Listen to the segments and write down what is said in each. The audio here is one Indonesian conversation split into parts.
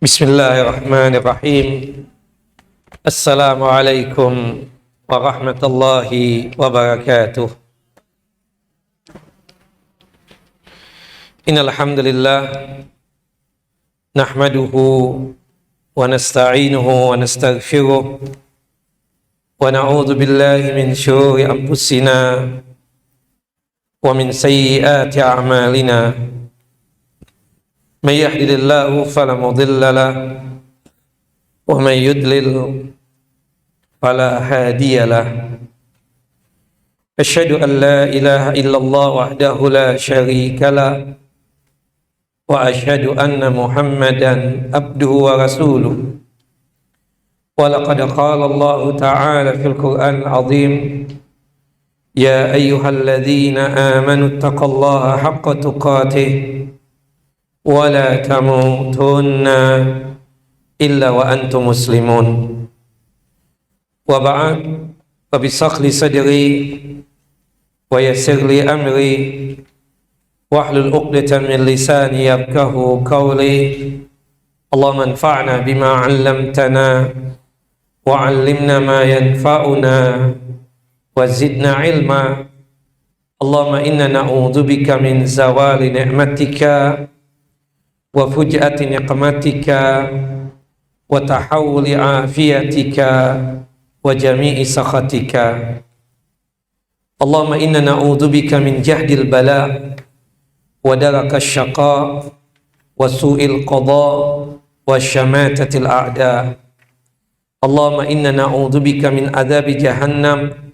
Bismillahirrahmanirrahim. Assalamualaikum warahmatullahi wabarakatuh. Innal hamdalillah nahmaduhu wa nasta'inuhu wa nastaghfiruh wa na'udzu billahi min syururi anfusina wa min sayyiati a'malina. Man yahdihillahu fala mudilla lahu wa man yudlil fala hadiya lahu. Asyhadu an la ilaha illallah wahdahu la syarika lahu wa asyhadu anna Muhammadan abduhu wa rasuluh. Wa laqad qala Allah ta'ala fil Qur'anil 'azim, ya ayyuhalladzina amanu taqullaha haqqa tuqatih wa la tamutunna illa wa antum muslimun. Wa ba'd, fa bisaqli sadri wa yassir li amri wahlul 'uqdatam min lisani yafqahu qawli. Allahumma anfa'na bima 'allamtana wa 'allimna ma yanfa'una wa zidna 'ilma. Allahumma inna na'udzubika min zawali ni'matika wa fuj'ati niqmatika wa tahawuli afiyatika wa jami'i sakhatika. Allahumma inna na'udzubika min jahdil bala wa darakash syaqa wa su'il qada wa syamatatil a'da. Allahumma inna na'udzubika min adzabi jahannam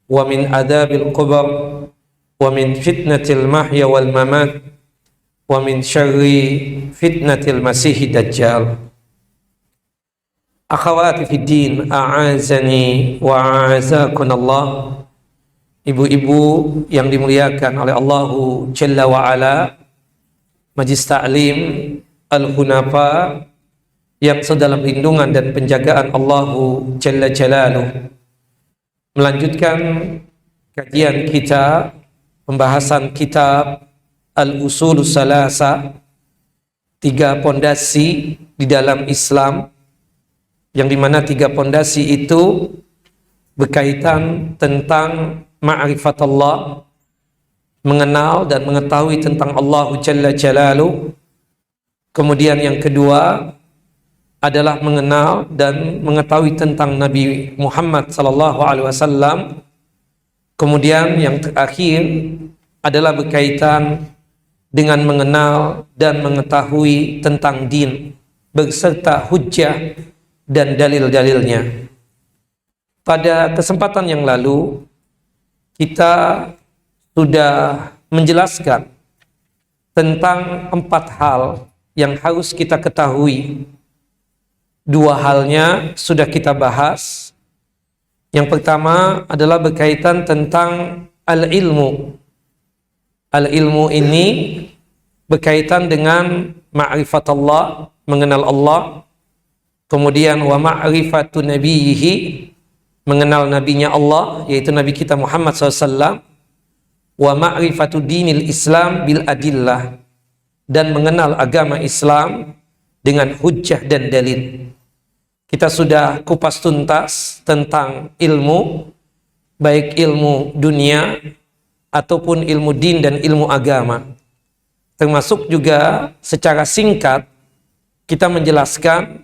wa min adzabil qubur wa min fitnatil mahya wal mamat wa min syarri fitnatil masihid dajjal. Akhawati fid din, a'azani wa a'azakunallah. Ibu-ibu yang dimuliakan oleh Allahu Jalla wa Ala, Majlis Ta'lim Al-Hunafa yang sedalam lindungan dan penjagaan Allahu Jalla Jalaluh, melanjutkan kajian kita, pembahasan kitab Al-Usulus Salasa, 3 pondasi di dalam Islam, yang dimana 3 pondasi itu berkaitan tentang ma'rifatullah, mengenal dan mengetahui tentang Allah Jalla Jalaluh. Kemudian yang kedua adalah mengenal dan mengetahui tentang Nabi Muhammad SAW. Kemudian yang terakhir adalah berkaitan dengan mengenal dan mengetahui tentang din beserta hujjah dan dalil-dalilnya. Pada kesempatan yang lalu kita sudah menjelaskan tentang 4 hal yang harus kita ketahui. 2 halnya sudah kita bahas. Yang pertama adalah berkaitan tentang al-ilmu. Al-ilmu ini berkaitan dengan ma'rifatullah, mengenal Allah. Kemudian wa ma'rifatu nabiyhi, mengenal nabinya Allah, yaitu Nabi kita Muhammad SAW. Wa ma'rifatu dinil Islam bil adillah, dan mengenal agama Islam dengan hujjah dan dalil. Kita sudah kupas tuntas tentang ilmu, baik ilmu dunia ataupun ilmu din dan ilmu agama. Termasuk juga secara singkat kita menjelaskan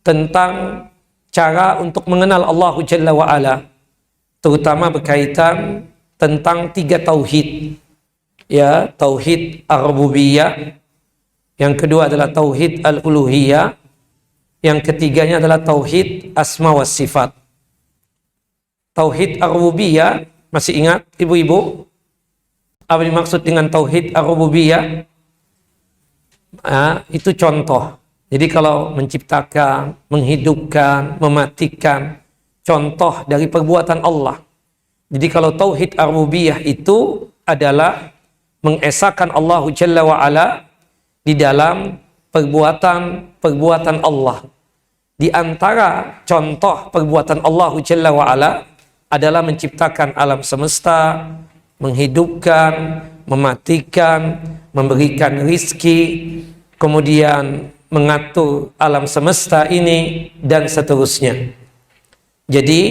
tentang cara untuk mengenal Allah Jalla wa Ala, terutama berkaitan tentang 3 tauhid. Ya, tauhid ar-rububiyah, yang kedua adalah tauhid al-uluhiyah, yang ketiganya adalah tauhid asma wa sifat. Tauhid ar-rububiyah, masih ingat ibu-ibu apa dimaksud dengan tauhid ar-rububiyah? Itu contoh. Jadi kalau menciptakan, menghidupkan, mematikan, contoh dari perbuatan Allah. Jadi kalau tauhid ar-rububiyah itu adalah mengesahkan Allah Jalla wa Ala di dalam perbuatan Allah. Di antara contoh perbuatan Allah Jalla wa Ala adalah menciptakan alam semesta, menghidupkan, mematikan, memberikan rizki, kemudian mengatur alam semesta ini, dan seterusnya. Jadi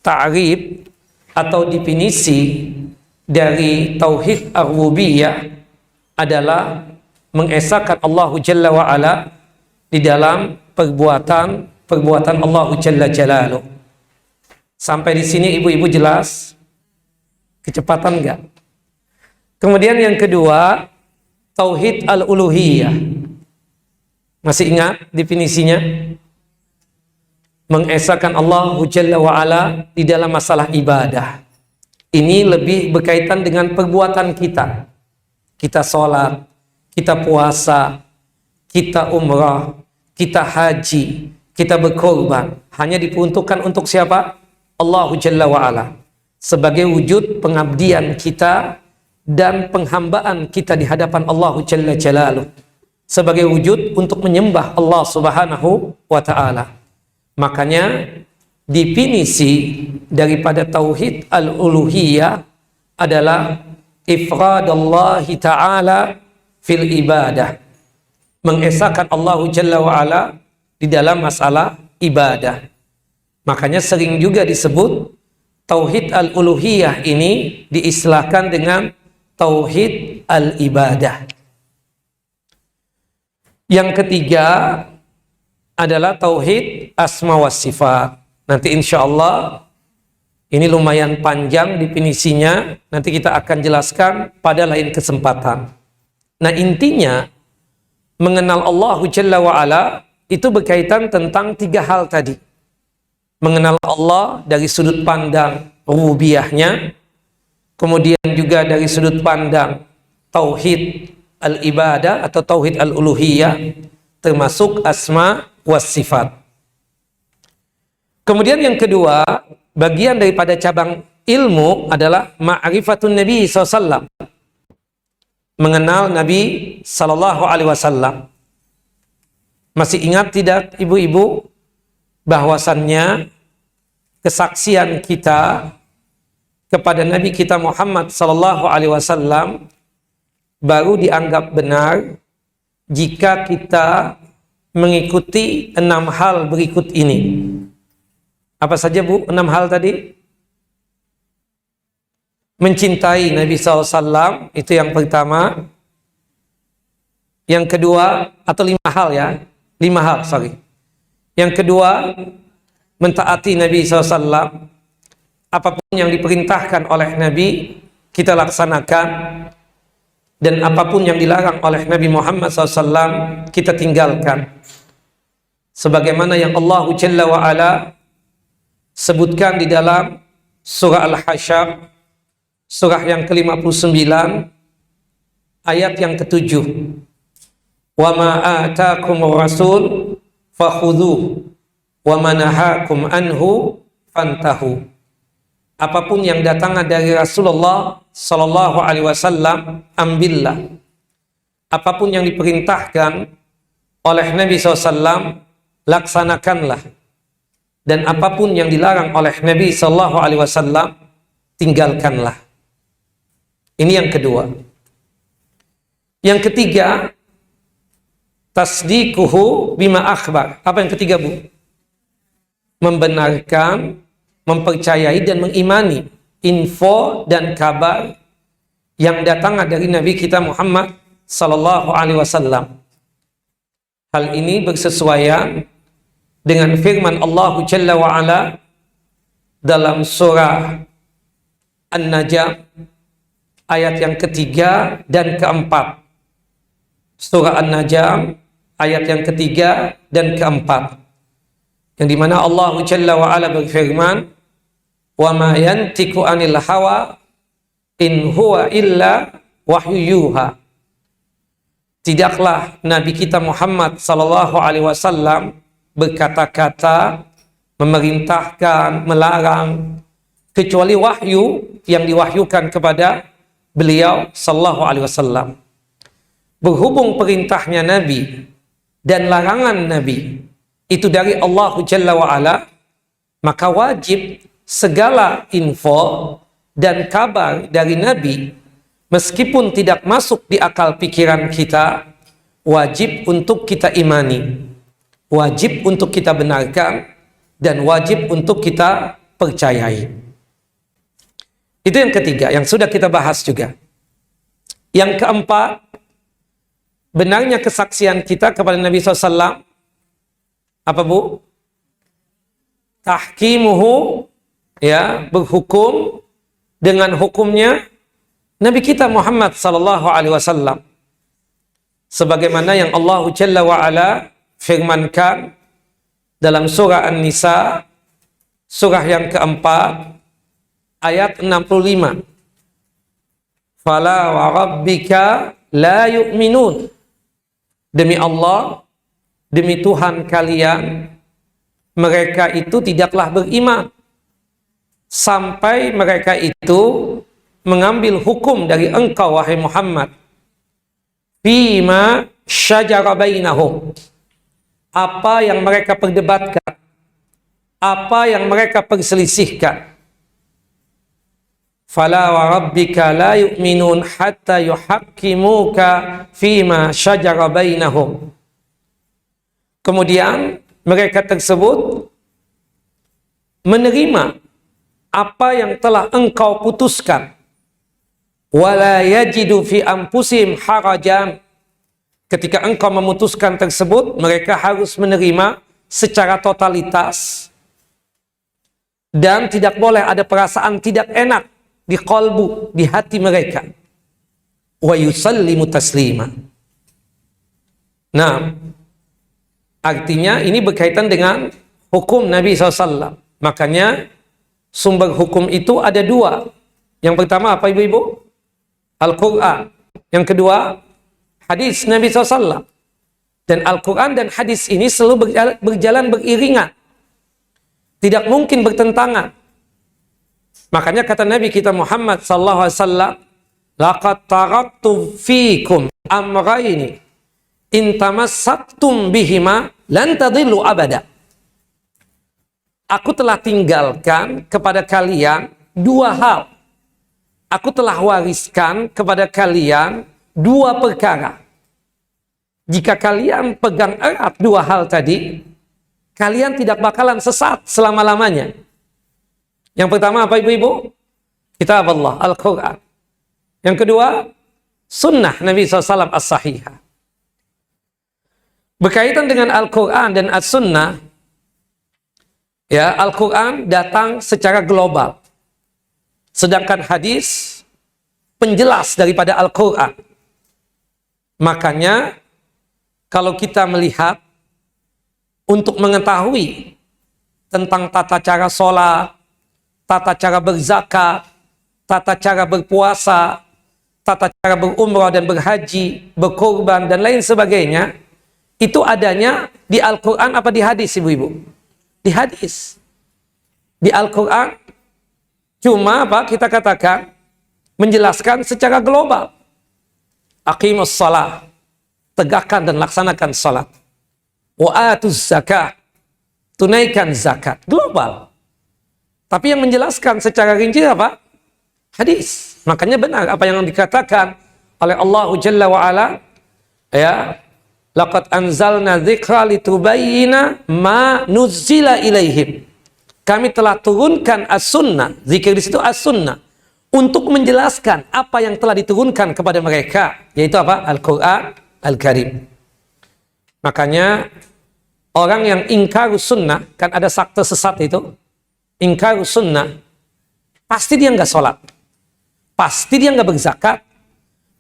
ta'rif atau definisi dari tauhid ar-rububiyah adalah mengesahkan Allah Jalla wa Ala di dalam perbuatan Allah Jalla Jalaluh. Sampai di sini ibu-ibu jelas? Kecepatan enggak? Kemudian yang kedua, tauhid al-uluhiyah. Masih ingat definisinya? Mengesahkan Allah Jalla wa Ala di dalam masalah ibadah. Ini lebih berkaitan dengan perbuatan kita. Kita sholat, kita puasa, kita umrah, kita haji, kita berkorban. Hanya diperuntukkan untuk siapa? Allah Jalla wa Ala. Sebagai wujud pengabdian kita dan penghambaan kita di hadapan Allah Jalla Jalaluh. Sebagai wujud untuk menyembah Allah Subhanahu wa Ta'ala. Makanya definisi daripada tauhid al-uluhiyah adalah ifradallahi ta'ala fil ibadah. Mengesahkan Allah Jalla wa Ala di dalam masalah ibadah. Makanya sering juga disebut tauhid al-uluhiyah ini diistilahkan dengan tauhid al-ibadah. Yang ketiga adalah tauhid asma wa sifat. Nanti insya Allah ini lumayan panjang definisinya. Nanti kita akan jelaskan pada lain kesempatan. Nah intinya mengenal Allah Jalla wa Ala itu berkaitan tentang tiga hal tadi. Mengenal Allah dari sudut pandang rububiyahnya, kemudian juga dari sudut pandang tauhid al-ibadah atau tauhid al-uluhiyah, termasuk asma was sifat. Kemudian yang kedua, bagian daripada cabang ilmu adalah ma'rifatun Nabi SAW. Mengenal Nabi Sallallahu Alaihi Wasallam. Masih ingat tidak ibu-ibu bahwasannya kesaksian kita kepada Nabi kita Muhammad Sallallahu Alaihi Wasallam baru dianggap benar jika kita mengikuti 6 hal berikut ini. Apa saja Bu 6 hal tadi? Mencintai Nabi SAW, itu yang pertama. Yang kedua, atau 5 hal ya, 5 hal, sorry. Yang kedua, mentaati Nabi SAW. Apapun yang diperintahkan oleh Nabi, kita laksanakan. Dan apapun yang dilarang oleh Nabi Muhammad SAW, kita tinggalkan. Sebagaimana yang Allah Jalla wa Ala sebutkan di dalam surah Al-Hasyr, surah yang ke-59, ayat yang ke-7. Wa ma ataakumur rasul fakhudhuhu wa ma nahakum anhu fantahu. Apapun yang datang dari Rasulullah sallallahu alaihi wasallam, ambillah. Apapun yang diperintahkan oleh Nabi SAW, laksanakanlah. Dan apapun yang dilarang oleh Nabi sallallahu alaihi wasallam, tinggalkanlah. Ini yang kedua. Yang ketiga, tasdiquhu bima akhbar. Apa yang ketiga, Bu? Membenarkan, mempercayai dan mengimani info dan kabar yang datang dari Nabi kita Muhammad sallallahu alaihi wasallam. Hal ini bersesuaian dengan firman Allah Jalla wa Ala dalam surah An-Najm ayat yang ketiga dan keempat. Surah An-Najm ayat yang ketiga dan keempat, yang dimana Allah Jalla wa Ala berfirman, wa ma yantiqu anil hawa in huwa illa wahyu yuha. Tidaklah Nabi kita Muhammad sallallahu alaihi wasallam berkata-kata, memerintahkan, melarang, kecuali wahyu yang diwahyukan kepada beliau sallallahu alaihi wasallam. Berhubung perintahnya Nabi dan larangan Nabi itu dari Allah Jalla wa Ala, maka wajib segala info dan kabar dari Nabi, meskipun tidak masuk di akal pikiran kita, wajib untuk kita imani, wajib untuk kita benarkan, dan wajib untuk kita percayai. Itu yang ketiga, yang sudah kita bahas juga. Yang keempat, benarnya kesaksian kita kepada Nabi SAW, apa Bu? Tahkimuhu, ya, berhukum dengan hukumnya Nabi kita Muhammad sallallahu alaihi wasallam. Sebagaimana yang Allah Jalla wa Ala firmankan dalam surah An-Nisa, surah yang keempat, ayat 65. Fala wa rabbika la yu'minun. Demi Allah, demi Tuhan kalian, mereka itu tidaklah beriman sampai mereka itu mengambil hukum dari engkau, wahai Muhammad, fima syajara bainahum, apa yang mereka perdebatkan, apa yang mereka perselisihkan. Fala wa rabbika la yu'minun hatta yuhakkimuka fima syajara bainahum. Kemudian mereka tersebut menerima apa yang telah engkau putuskan. Wala yajidu fi anfusihim harajan. Ketika engkau memutuskan tersebut, mereka harus menerima secara totalitas. Dan tidak boleh ada perasaan tidak enak di qalbu, di hati mereka. Wa yusallimu taslima. Nah, artinya ini berkaitan dengan hukum Nabi SAW. Makanya sumber hukum itu ada dua. Yang pertama apa ibu-ibu? Al-Quran. Yang kedua, hadis Nabi SAW. Dan Al-Quran dan hadis ini selalu berjalan beriringan. Tidak mungkin bertentangan. Makanya kata Nabi kita Muhammad SAW, laqad taraktu fikum amraini in tamassaktum bihima lan tadillu abada. Aku telah tinggalkan kepada kalian dua hal. Aku telah wariskan kepada kalian dua perkara. Jika kalian pegang erat dua hal tadi, kalian tidak bakalan sesat selama-lamanya. Yang pertama apa ibu-ibu? Kitab Allah, Al-Quran. Yang kedua, sunnah Nabi SAW as-sahihah. Berkaitan dengan Al-Quran dan as-sunnah, ya, Al-Quran datang secara global. Sedangkan hadis penjelas daripada Al-Quran. Makanya, kalau kita melihat untuk mengetahui tentang tata cara sholat, tata cara berzakat, tata cara berpuasa, tata cara berumrah dan berhaji, berkorban, dan lain sebagainya, itu adanya di Al-Quran apa di hadis, ibu-ibu? Di hadis. Di Al-Quran, cuma apa kita katakan, menjelaskan secara global. Aqimus salah, tegakkan dan laksanakan salat. Wa atuz zakah, tunaikan zakat. Global. Tapi yang menjelaskan secara rinci apa? Hadis. Makanya benar apa yang dikatakan oleh Allah Jalla wa Ala, ya, laqad anzalna dzikra litubayyina ma nuzzila ilaihim. Kami telah turunkan as-sunnah, zikir di situ as-sunnah, untuk menjelaskan apa yang telah diturunkan kepada mereka, yaitu apa? Al-Quran Al-Karim. Makanya orang yang ingkar sunnah, kan ada sakte sesat itu, ingkar sunnah, pasti dia nggak sholat, pasti dia nggak berzakat,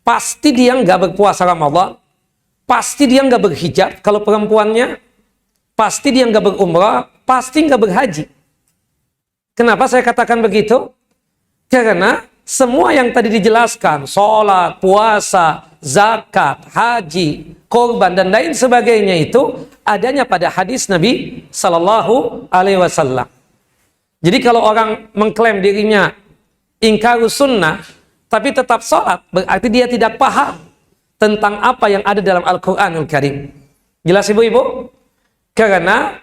pasti dia nggak berpuasa Ramadan, pasti dia nggak berhijab kalau perempuannya, pasti dia nggak berumrah, pasti nggak berhaji. Kenapa saya katakan begitu? Karena semua yang tadi dijelaskan, sholat, puasa, zakat, haji, korban, dan lain sebagainya itu adanya pada hadis Nabi Sallallahu Alaihi Wasallam. Jadi kalau orang mengklaim dirinya ingkar sunnah, tapi tetap sholat, berarti dia tidak paham tentang apa yang ada dalam Al-Quranul Karim. Jelas ibu-ibu? Karena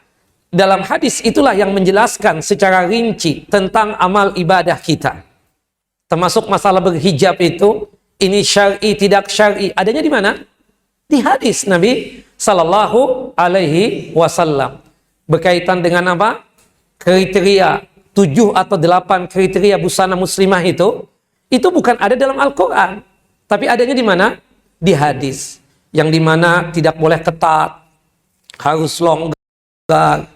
dalam hadis itulah yang menjelaskan secara rinci tentang amal ibadah kita. Termasuk masalah berhijab itu, ini syar'i, tidak syar'i. Adanya di mana? Di hadis Nabi Sallallahu Alaihi Wasallam. Berkaitan dengan apa? Kriteria 7 atau 8 kriteria busana muslimah itu bukan ada dalam Al-Quran. Tapi adanya di mana? Di hadis. Yang dimana tidak boleh ketat, harus longgar,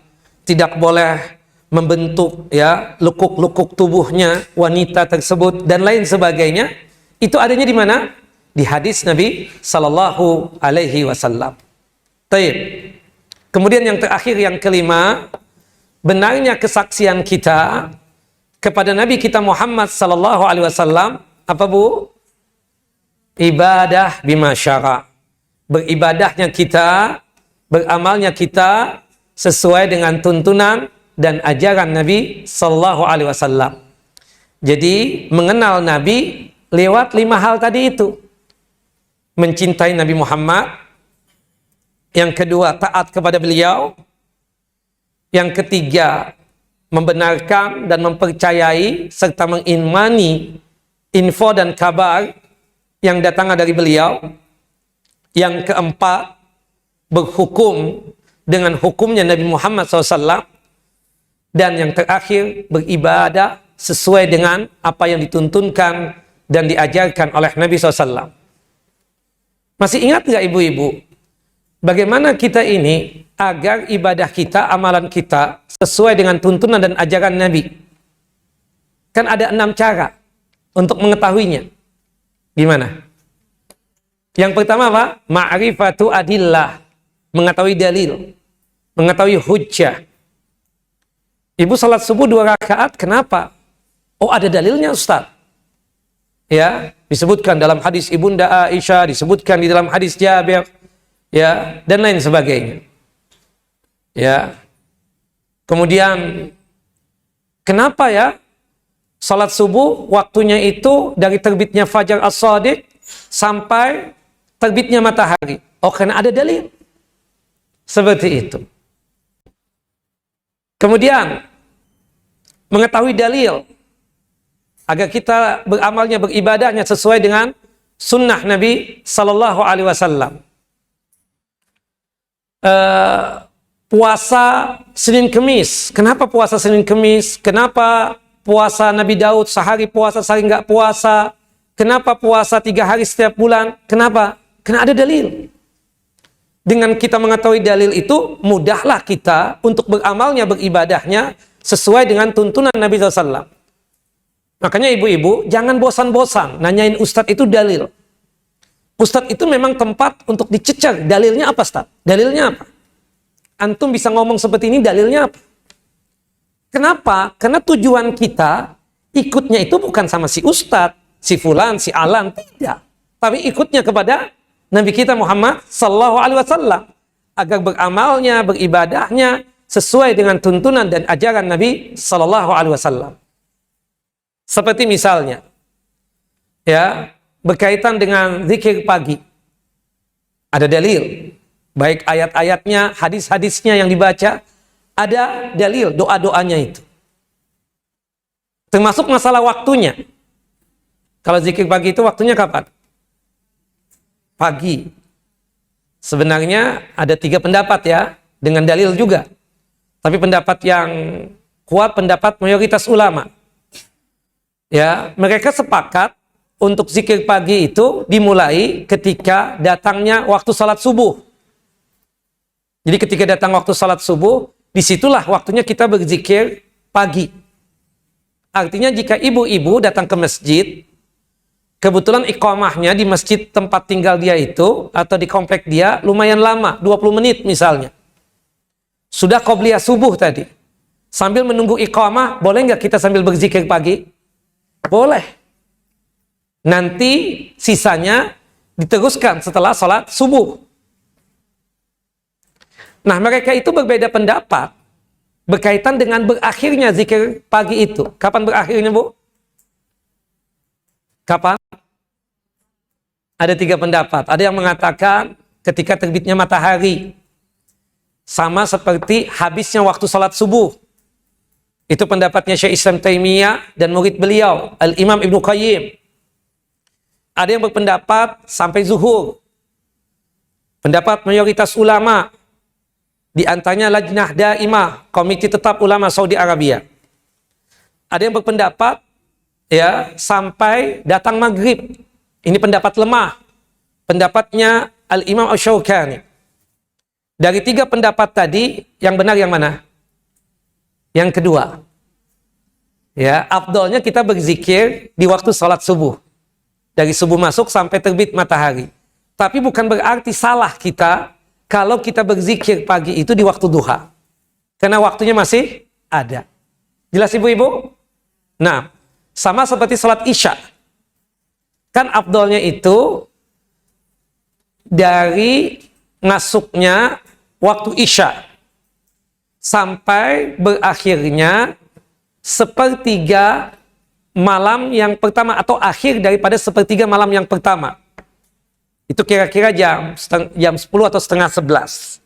tidak boleh membentuk ya lekuk-lekuk tubuhnya wanita tersebut dan lain sebagainya. Itu adanya di mana? Di hadis Nabi Sallallahu Alaihi Wasallam. Baik. Kemudian yang terakhir, yang kelima, benarnya kesaksian kita kepada Nabi kita Muhammad Sallallahu Alaihi Wasallam. Apa bu? Ibadah bima syara. Beribadahnya kita, beramalnya kita sesuai dengan tuntunan dan ajaran Nabi Sallallahu Alaihi Wasallam. Jadi mengenal Nabi lewat 5 hal tadi itu. Mencintai Nabi Muhammad. Yang kedua, taat kepada beliau. Yang ketiga, membenarkan dan mempercayai serta mengimani info dan kabar yang datang dari beliau. Yang keempat, berhukum dengan hukumnya Nabi Muhammad SAW. Dan yang terakhir, beribadah sesuai dengan apa yang dituntunkan dan diajarkan oleh Nabi SAW. Masih ingat nggak ibu-ibu? Bagaimana kita ini agar ibadah kita, amalan kita sesuai dengan tuntunan dan ajaran Nabi? Kan ada 6 cara untuk mengetahuinya. Gimana? Yang pertama apa? Ma'rifatu adillah. Mengetahui dalil. Mengetahui hujjah. Ibu salat subuh 2 rakaat, kenapa? Oh, ada dalilnya Ustaz. Ya, disebutkan dalam hadis Ibunda Aisyah, disebutkan di dalam hadis Jabir, ya, dan lain sebagainya. Ya. Kemudian kenapa ya salat subuh waktunya itu dari terbitnya fajar as-shadiq sampai terbitnya matahari? Oh, karena ada dalil. Seperti itu. Kemudian mengetahui dalil agar kita beramalnya, beribadahnya sesuai dengan sunnah Nabi Sallallahu Alaihi Wasallam. Puasa Senin Kemis. Kenapa puasa Senin Kemis? Kenapa puasa Nabi Daud sehari puasa, sehari nggak puasa? Kenapa puasa 3 hari setiap bulan? Kenapa? Karena ada dalil. Dengan kita mengetahui dalil itu, mudahlah kita untuk beramalnya, beribadahnya sesuai dengan tuntunan Nabi SAW. Makanya ibu-ibu jangan bosan-bosan nanyain Ustadz itu dalil. Ustadz itu memang tempat untuk dicecar. Dalilnya apa Ustadz? Dalilnya apa? Antum bisa ngomong seperti ini, dalilnya apa? Kenapa? Karena tujuan kita ikutnya itu bukan sama si Ustadz, si Fulan, si Alan, tidak. Tapi ikutnya kepada Nabi kita Muhammad Sallallahu Alaihi Wasallam agar beramalnya, beribadahnya sesuai dengan tuntunan dan ajaran Nabi Sallallahu Alaihi Wasallam. Seperti misalnya, ya, berkaitan dengan zikir pagi. Ada dalil. Baik ayat-ayatnya, hadis-hadisnya yang dibaca, ada dalil doa-doanya itu. Termasuk masalah waktunya. Kalau zikir pagi itu waktunya kapan? Pagi. Sebenarnya ada 3 pendapat ya, dengan dalil juga. Tapi pendapat yang kuat, pendapat mayoritas ulama. Ya, mereka sepakat untuk zikir pagi itu dimulai ketika datangnya waktu salat subuh. Jadi ketika datang waktu salat subuh, disitulah waktunya kita berzikir pagi. Artinya jika ibu-ibu datang ke masjid, kebetulan iqamahnya di masjid tempat tinggal dia itu, atau di komplek dia, lumayan lama, 20 menit misalnya. Sudah qobliyah subuh tadi. Sambil menunggu iqamah, boleh nggak kita sambil berzikir pagi? Boleh. Nanti sisanya diteruskan setelah sholat subuh. Nah, mereka itu berbeda pendapat berkaitan dengan berakhirnya zikir pagi itu. Kapan berakhirnya, Bu? Kapan? Ada 3 pendapat. Ada yang mengatakan ketika terbitnya matahari. Sama seperti habisnya waktu sholat subuh. Itu pendapatnya Syekh Islam Taimiyah dan murid beliau, Al-Imam Ibnu Qayyim. Ada yang berpendapat sampai zuhur. pendapat mayoritas ulama, di antaranya Lajnah Daimah, Komite Tetap Ulama Saudi Arabia. Ada yang berpendapat ya sampai datang maghrib. Ini pendapat lemah. Pendapatnya Al-Imam Asy-Syaukani. Dari 3 pendapat tadi, yang benar yang mana? Yang kedua. Ya, afdolnya kita berzikir di waktu salat subuh. Dari subuh masuk sampai terbit matahari. Tapi bukan berarti salah kita kalau kita berzikir pagi itu di waktu duha. Karena waktunya masih ada. Jelas ibu-ibu? Nah, sama seperti salat Isya. Kan afdolnya itu dari masuknya waktu Isya sampai berakhirnya sepertiga malam yang pertama atau akhir daripada sepertiga malam yang pertama. Itu kira-kira jam 10 atau setengah 11.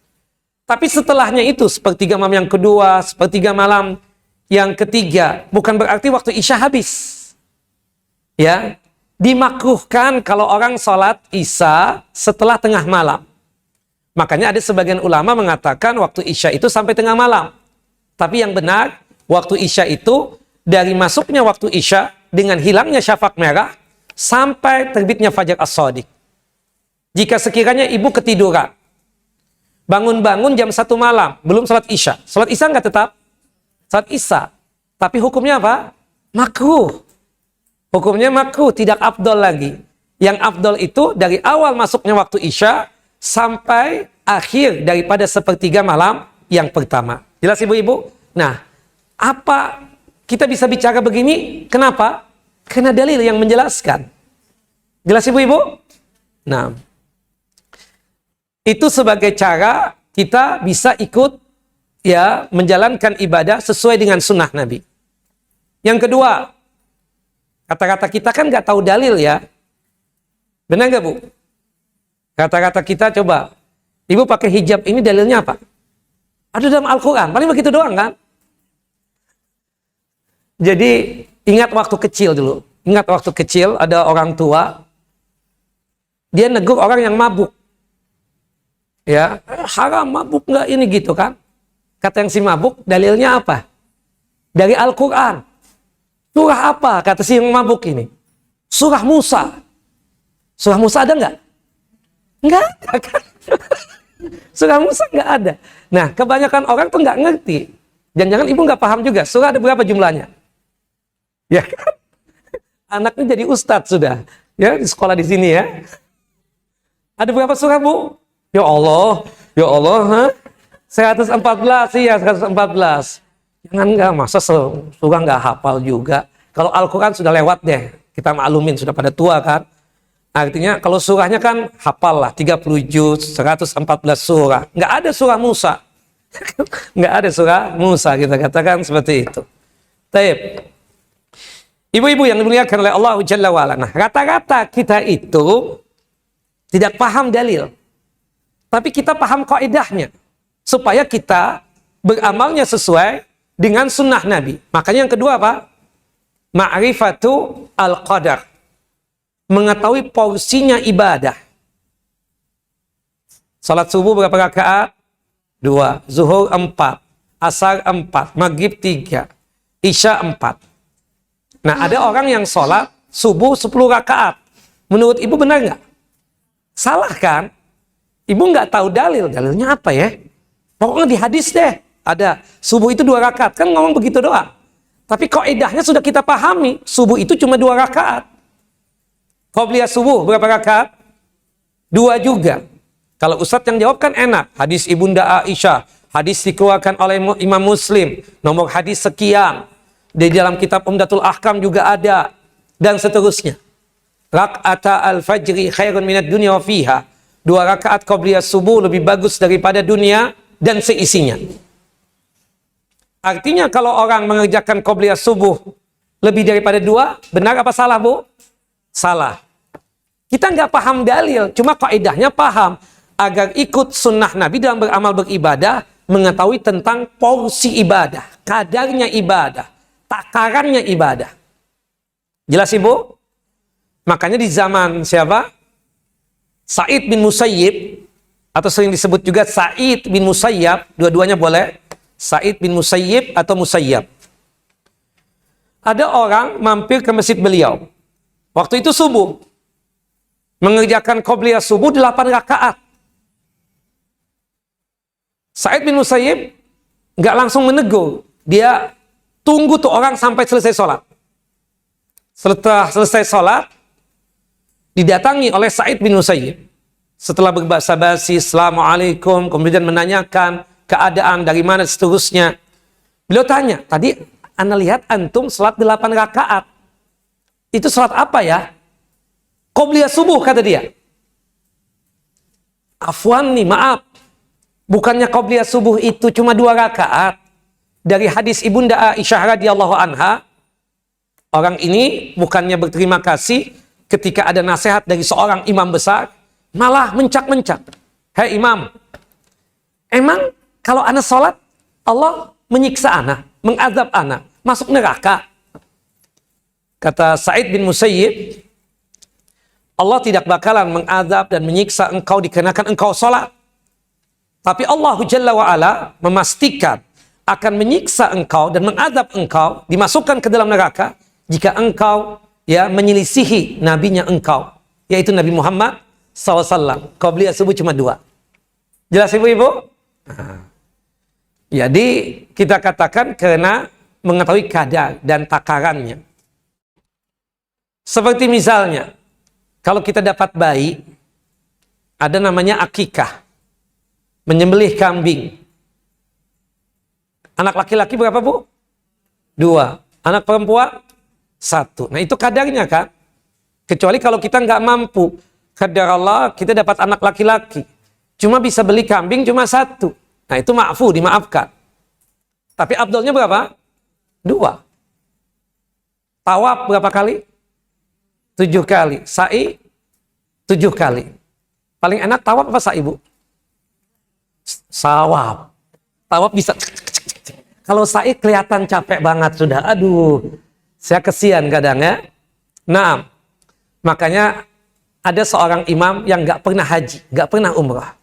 Tapi setelahnya itu sepertiga malam yang kedua, sepertiga malam yang ketiga, bukan berarti waktu Isya habis. Ya, dimakruhkan kalau orang sholat Isya setelah tengah malam. Makanya ada sebagian ulama mengatakan waktu Isya itu sampai tengah malam. Tapi yang benar, waktu Isya itu dari masuknya waktu Isya dengan hilangnya syafaq merah sampai terbitnya fajar as-shadiq. Jika sekiranya ibu ketiduran, bangun-bangun jam 1 malam, belum salat Isya. Salat Isya nggak tetap? Salat Isya. Tapi hukumnya apa? Makruh. Hukumnya makruh, tidak afdol lagi. Yang afdol itu dari awal masuknya waktu Isya sampai akhir daripada sepertiga malam yang pertama. Jelas ibu-ibu? Nah, apa kita bisa bicara begini? Kenapa? Karena dalil yang menjelaskan. Jelas ibu-ibu? Nah, itu sebagai cara kita bisa ikut ya menjalankan ibadah sesuai dengan sunnah Nabi. Yang kedua, kata-kata kita kan nggak tahu dalil ya. Benar nggak Bu? Kata-kata kita coba, ibu pakai hijab ini dalilnya apa? Ada dalam Al-Quran, paling begitu doang kan? Jadi ingat waktu kecil dulu. Ingat waktu kecil ada orang tua, dia negur orang yang mabuk. Ya, haram mabuk nggak ini gitu kan? Kata yang si mabuk, dalilnya apa? Dari Al-Quran. Surah apa? Kata si yang mabuk ini. Surah Musa. Surah Musa ada nggak? Nggak ada kan? Surah Musa nggak ada. Nah, kebanyakan orang tuh nggak ngerti. Jangan-jangan ibu nggak paham juga. Surah ada berapa jumlahnya? Ya kan? Anaknya jadi ustadz sudah. Ya, di sekolah di sini ya. Ada berapa surah, Bu? Ya Allah. Ya Allah, ha? 114, iya 114. Jangan nggak, masa surah nggak hafal juga. Kalau Al-Quran sudah lewat deh. Kita maklumin, sudah pada tua kan. Artinya kalau surahnya kan hafal lah, 30 juz, 114 surah. Nggak ada surah Musa. Nggak ada surah Musa, kita katakan seperti itu. Taib. Ibu-ibu yang dimuliakan oleh Allah Jalla wa'ala. Nah, rata-rata kita itu tidak paham dalil. Tapi kita paham kaidahnya. Supaya kita beramalnya sesuai dengan sunnah Nabi. Makanya yang kedua apa? Ma'rifatu al-qadar. Mengetahui porsinya ibadah. Salat subuh berapa rakaat? 2. Zuhur 4. Asar 4. Maghrib 3. Isya 4. Nah, ada orang yang salat subuh 10 rakaat. Menurut ibu benar nggak? Salah kan? Ibu nggak tahu dalil. Dalilnya apa ya? Pokoknya di hadis deh. Ada. Subuh itu 2 rakaat. Kan ngomong begitu doang. Tapi kaidahnya sudah kita pahami. Subuh itu cuma 2 rakaat. Qobliyah subuh berapa rakaat? 2 juga. Kalau Ustadz yang jawab kan enak. Hadis Ibunda Aisyah. Hadis dikeluarkan oleh Imam Muslim. Nomor hadis sekian. Di dalam kitab Umdatul Ahkam juga ada. Dan seterusnya. Rak'ata al-fajri khairun minad dunya wa fiha. 2 rakaat qobliyah subuh lebih bagus daripada dunia dan seisinya. Artinya kalau orang mengerjakan qobliyah subuh lebih daripada 2, benar apa salah, Bu? Salah. Kita nggak paham dalil, cuma kaidahnya paham. Agar ikut sunnah Nabi dalam beramal beribadah, mengetahui tentang porsi ibadah, kadarnya ibadah, takarannya ibadah. Jelas Ibu? Makanya di zaman siapa? Sa'id bin Musayyib, atau sering disebut juga Sa'id bin Musayyab, dua-duanya boleh, Sa'id bin Musayyib atau Musayyab. Ada orang mampir ke masjid beliau. Waktu itu subuh. Mengerjakan qobliyah subuh 8 rakaat. Sa'id bin Musayyib nggak langsung menegur. Dia tunggu tuh orang sampai selesai sholat. Setelah selesai sholat, didatangi oleh Sa'id bin Musayyib. Setelah berbahasa basi, Assalamualaikum, kemudian menanyakan keadaan dari mana seterusnya. Beliau tanya, tadi Anda lihat antum sholat 8 rakaat. Itu sholat apa ya? Qobliyah subuh, kata dia. Afwan nih, maaf. Bukannya qobliyah subuh itu cuma 2 rakaat. Dari hadis Ibunda Aisyah radhiyallahu anha, orang ini bukannya berterima kasih ketika ada nasihat dari seorang imam besar, malah mencak-mencak. Hei imam, emang kalau ana sholat, Allah menyiksa ana, mengazab ana, masuk neraka? Kata Sa'id bin Musayyib, Allah tidak bakalan mengazab dan menyiksa engkau dikarenakan engkau sholat. Tapi Allah Jalla wa'ala memastikan akan menyiksa engkau dan mengazab engkau, dimasukkan ke dalam neraka, jika engkau menyelisihi nabinya engkau, yaitu Nabi Muhammad SAW. Qobliyah subuh cuma 2. Jelas ibu-ibu? Jadi kita katakan karena mengetahui kadar dan takarannya. Seperti misalnya, kalau kita dapat bayi, ada namanya akikah, menyembelih kambing. Anak laki-laki berapa, Bu? 2. Anak perempuan? 1. Nah itu kadarnya kan? Kecuali kalau kita nggak mampu. Kadar Allah kita dapat anak laki-laki. Cuma bisa beli kambing cuma 1. Nah itu ma'fu, dimaafkan. Tapi afdalnya berapa? 2. Tawaf berapa kali? 7 kali. Sa'i 7 kali. Paling enak tawaf apa sa'i, Bu? Sawab. Tawaf bisa. Kalau sa'i kelihatan capek banget sudah. Aduh, saya kesian kadang ya. Nah, makanya ada seorang imam yang nggak pernah haji, nggak pernah umrah.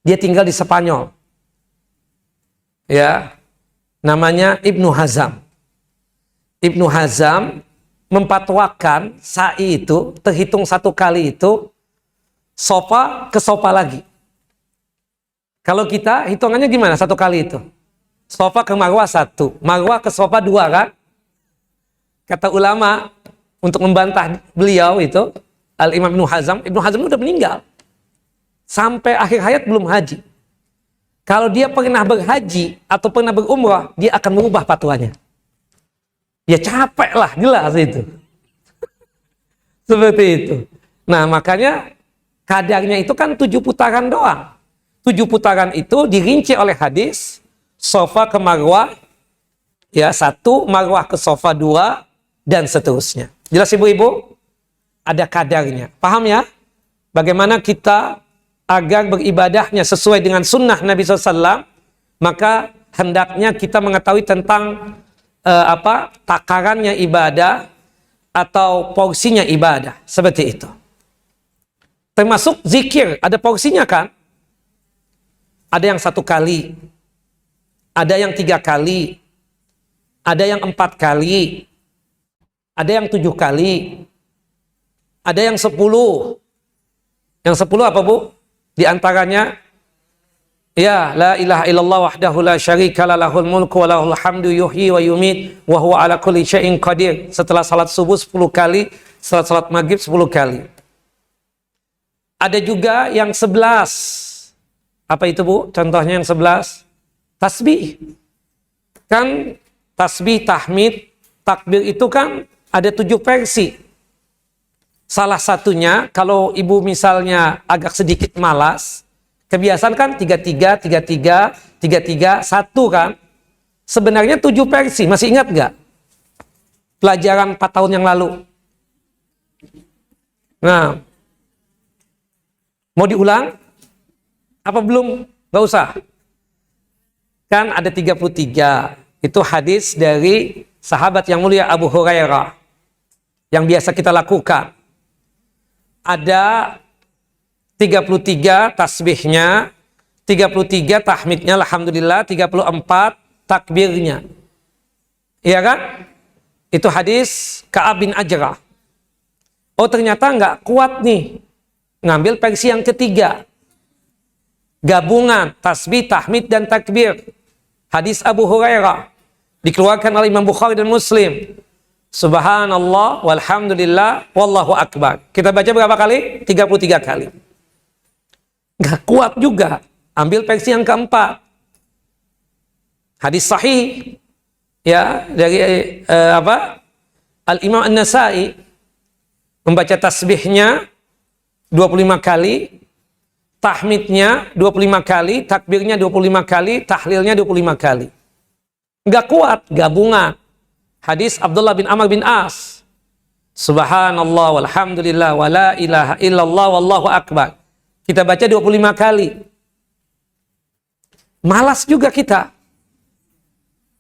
Dia tinggal di Spanyol. Ya, namanya Ibnu Hazam. Ibnu Hazam mempatwakan sa'i itu terhitung 1 kali itu sofa ke sofa lagi. Kalau kita hitungannya gimana 1 kali itu? Sofa ke marwah 1, marwah ke sofa 2 kan? Kata ulama untuk membantah beliau itu Al-Imam Ibnu Hazm udah meninggal. Sampai akhir hayat belum haji. Kalau dia pernah berhaji atau pernah berumrah, dia akan mengubah fatwanya. Ya capek lah, jelas itu. Seperti itu. Nah makanya kadarnya itu kan 7 putaran doang. 7 putaran itu dirinci oleh hadis, sofa ke marwah, ya 1, marwah ke sofa 2, dan seterusnya. Jelas ibu-ibu? Ada kadarnya. Paham ya? Bagaimana kita agar beribadahnya sesuai dengan sunnah Nabi SAW, maka hendaknya kita mengetahui tentang takarannya ibadah atau porsinya ibadah. Seperti itu. Termasuk zikir, ada porsinya kan? Ada yang 1 kali, ada yang 3 kali, ada yang 4 kali, ada yang 7 kali, ada yang 10. Yang 10 apa, Bu? Di antaranya, ya, la ilaha illallah wahdahu la syarika la lahul mulku wa lahul hamdu yuhyi wa yumit wa huwa ala kulli syai'in qadir. Setelah salat subuh 10 kali, setelah salat maghrib 10 kali. Ada juga yang 11. Apa itu, Bu? Contohnya yang 11. Tasbih. Kan tasbih, tahmid, takbir itu kan ada 7 versi. Salah satunya, kalau ibu misalnya agak sedikit malas, kebiasaan kan 33, 33, 33, 1 kan? Sebenarnya 7 versi, masih ingat nggak? Pelajaran 4 tahun yang lalu. Nah, mau diulang? Apa belum? Nggak usah. Kan ada 33. Itu hadis dari sahabat yang mulia Abu Hurairah. Yang biasa kita lakukan. Ada 33 tasbihnya, 33 tahmidnya, alhamdulillah, 34 takbirnya. Iya kan? Itu hadis Ka'ab bin Ajrah. Oh ternyata nggak kuat nih. Ngambil versi yang ketiga. Gabungan tasbih, tahmid, dan takbir. Hadis Abu Hurairah. Dikeluarkan oleh Imam Bukhari dan Muslim. Subhanallah, walhamdulillah, wallahu akbar. Kita baca berapa kali? 33 kali. Nggak kuat juga. Ambil versi yang keempat. Hadis sahih. Ya, dari Al-Imam An-Nasai. Membaca tasbihnya 25 kali. Tahmidnya 25 kali. Takbirnya 25 kali. Tahlilnya 25 kali. Nggak kuat. Gabungan. Hadis Abdullah bin Amr bin As. Subhanallah, walhamdulillah, wa la ilaha illallah, wallahu akbar. Kita baca 25 kali. Malas juga kita.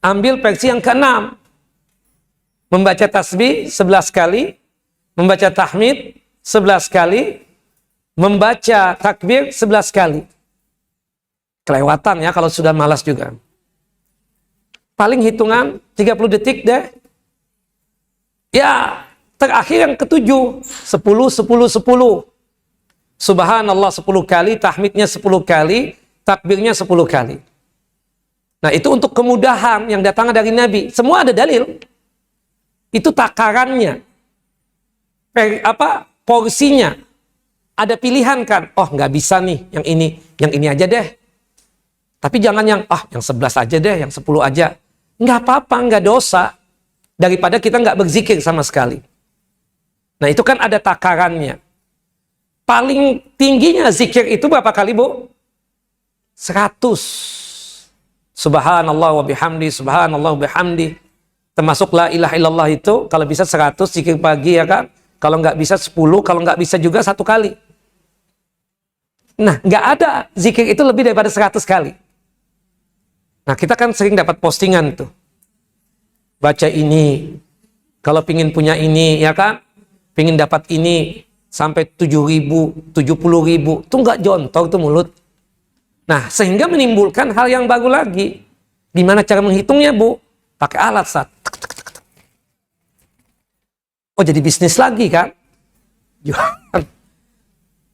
Ambil versi yang ke-6. Membaca tasbih 11 kali. Membaca tahmid 11 kali. Membaca takbir 11 kali. Kelewatan ya kalau sudah malas juga. Paling hitungan 30 detik deh. Ya, terakhir yang ke-7. 10, 10, 10. Subhanallah 10 kali, tahmidnya 10 kali, takbirnya 10 kali. Nah itu untuk kemudahan yang datang dari Nabi. Semua ada dalil. Itu takarannya. Porsinya. Ada pilihan kan. Oh nggak bisa nih yang ini aja deh. Tapi jangan yang 11 aja deh, yang 10 aja. Nggak apa-apa, nggak dosa. Daripada kita nggak berzikir sama sekali. Nah itu kan ada takarannya. Paling tingginya zikir itu berapa kali, Bu? 100. Subhanallah wa bihamdi, subhanallah wa bihamdi. Termasuk la ilaha illallah itu, kalau bisa 100 zikir pagi ya kan. Kalau nggak bisa 10, kalau nggak bisa juga 1 kali. Nah, nggak ada zikir itu lebih daripada 100 kali. Nah, kita kan sering dapat postingan tuh. Baca ini, kalau pingin punya ini ya kan, pingin dapat ini, sampai 7.000, 70.000, itu nggak jontor tuh mulut. Nah, sehingga menimbulkan hal yang baru lagi. Gimana cara menghitungnya, Bu? Pakai alat, Sat. Oh, jadi bisnis lagi kan?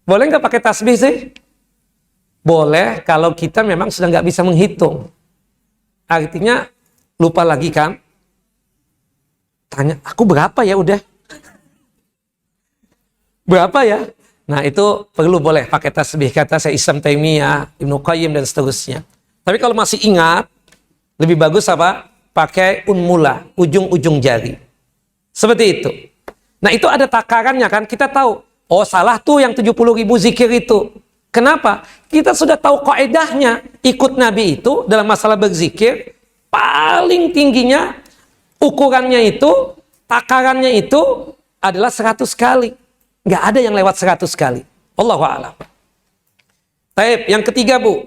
Boleh nggak pakai tasbih sih? Boleh kalau kita memang sudah nggak bisa menghitung. Artinya, lupa lagi kan? Tanya, aku berapa ya udah? Berapa ya? Nah itu perlu boleh pakai tasbih kata saya Islam Taimiyah, Ibnu Qayyim dan seterusnya. Tapi kalau masih ingat, lebih bagus apa? Pakai unmula, ujung-ujung jari. Seperti itu. Nah itu ada takarannya kan, kita tahu. Oh salah tuh yang 70.000 zikir itu. Kenapa? Kita sudah tahu kaedahnya. Ikut Nabi itu dalam masalah berzikir, paling tingginya, ukurannya itu, takarannya itu adalah 100 kali. Nggak ada yang lewat 100 kali. Allahu a'lam. Taib, yang ketiga, Bu.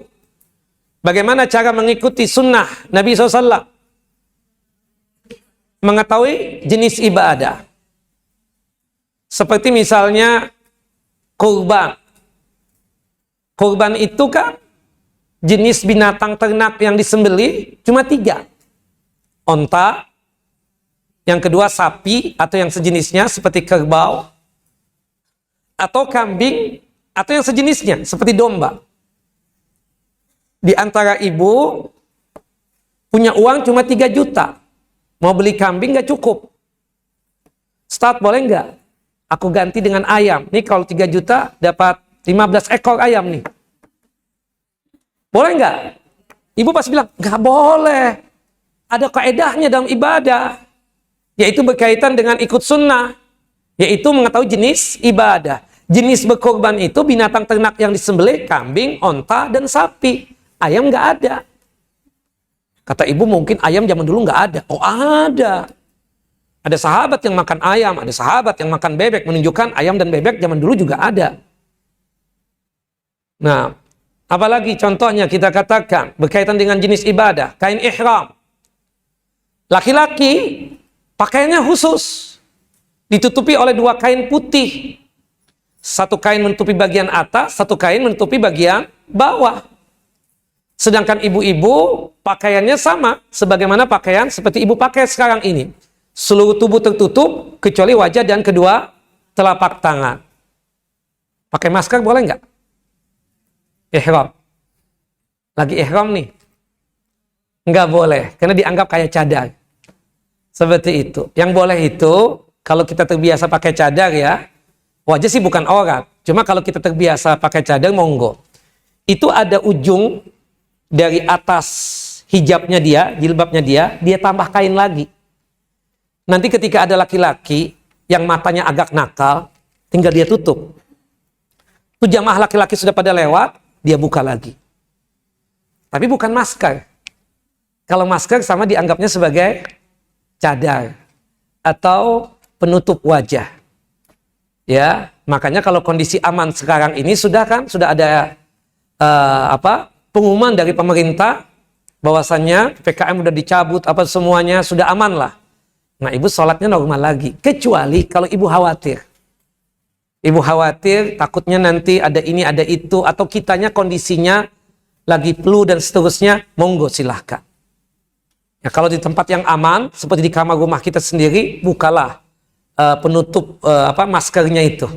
Bagaimana cara mengikuti sunnah Nabi SAW? Mengetahui jenis ibadah. Seperti misalnya kurban. Kurban itu kan jenis binatang ternak yang disembelih cuma 3. Onta. Yang kedua sapi atau yang sejenisnya seperti kerbau. Atau kambing, atau yang sejenisnya, seperti domba. Di antara ibu, punya uang cuma 3 juta. Mau beli kambing nggak cukup. Start boleh nggak? Aku ganti dengan ayam. Nih kalau 3 juta, dapat 15 ekor ayam nih. Boleh nggak? Ibu pasti bilang, nggak boleh. Ada kaedahnya dalam ibadah. Yaitu berkaitan dengan ikut sunnah. Yaitu mengetahui jenis ibadah. Jenis berkorban itu binatang ternak yang disembelih, kambing, onta, dan sapi. Ayam nggak ada. Kata ibu mungkin ayam zaman dulu nggak ada. Oh ada. Ada sahabat yang makan ayam, ada sahabat yang makan bebek. Menunjukkan ayam dan bebek zaman dulu juga ada. Nah, apalagi contohnya kita katakan berkaitan dengan jenis ibadah. Kain ihram. Laki-laki pakaiannya khusus. Ditutupi oleh 2 kain putih. Satu kain menutupi bagian atas, satu kain menutupi bagian bawah. Sedangkan ibu-ibu pakaiannya sama, sebagaimana pakaian seperti ibu pakai sekarang ini. Seluruh tubuh tertutup, kecuali wajah dan kedua telapak tangan. Pakai masker boleh nggak? Ihram. Lagi ihram nih. Nggak boleh, karena dianggap kayak cadar. Seperti itu. Yang boleh itu, kalau kita terbiasa pakai cadar ya, wajah sih bukan aurat. Cuma kalau kita terbiasa pakai cadar, monggo. Itu ada ujung dari atas hijabnya dia, jilbabnya dia tambah kain lagi. Nanti ketika ada laki-laki yang matanya agak nakal, tinggal dia tutup. Itu jamaah laki-laki sudah pada lewat, dia buka lagi. Tapi bukan masker. Kalau masker sama dianggapnya sebagai cadar atau penutup wajah. Ya, makanya kalau kondisi aman sekarang ini sudah ada pengumuman dari pemerintah bahwasannya PPKM udah dicabut, apa semuanya sudah aman lah. Nah, ibu sholatnya normal lagi. Kecuali kalau ibu khawatir. Ibu khawatir takutnya nanti ada ini ada itu, atau kitanya kondisinya lagi flu dan seterusnya, monggo silahkan. Ya, kalau di tempat yang aman seperti di kamar rumah kita sendiri, bukalah penutup maskernya itu.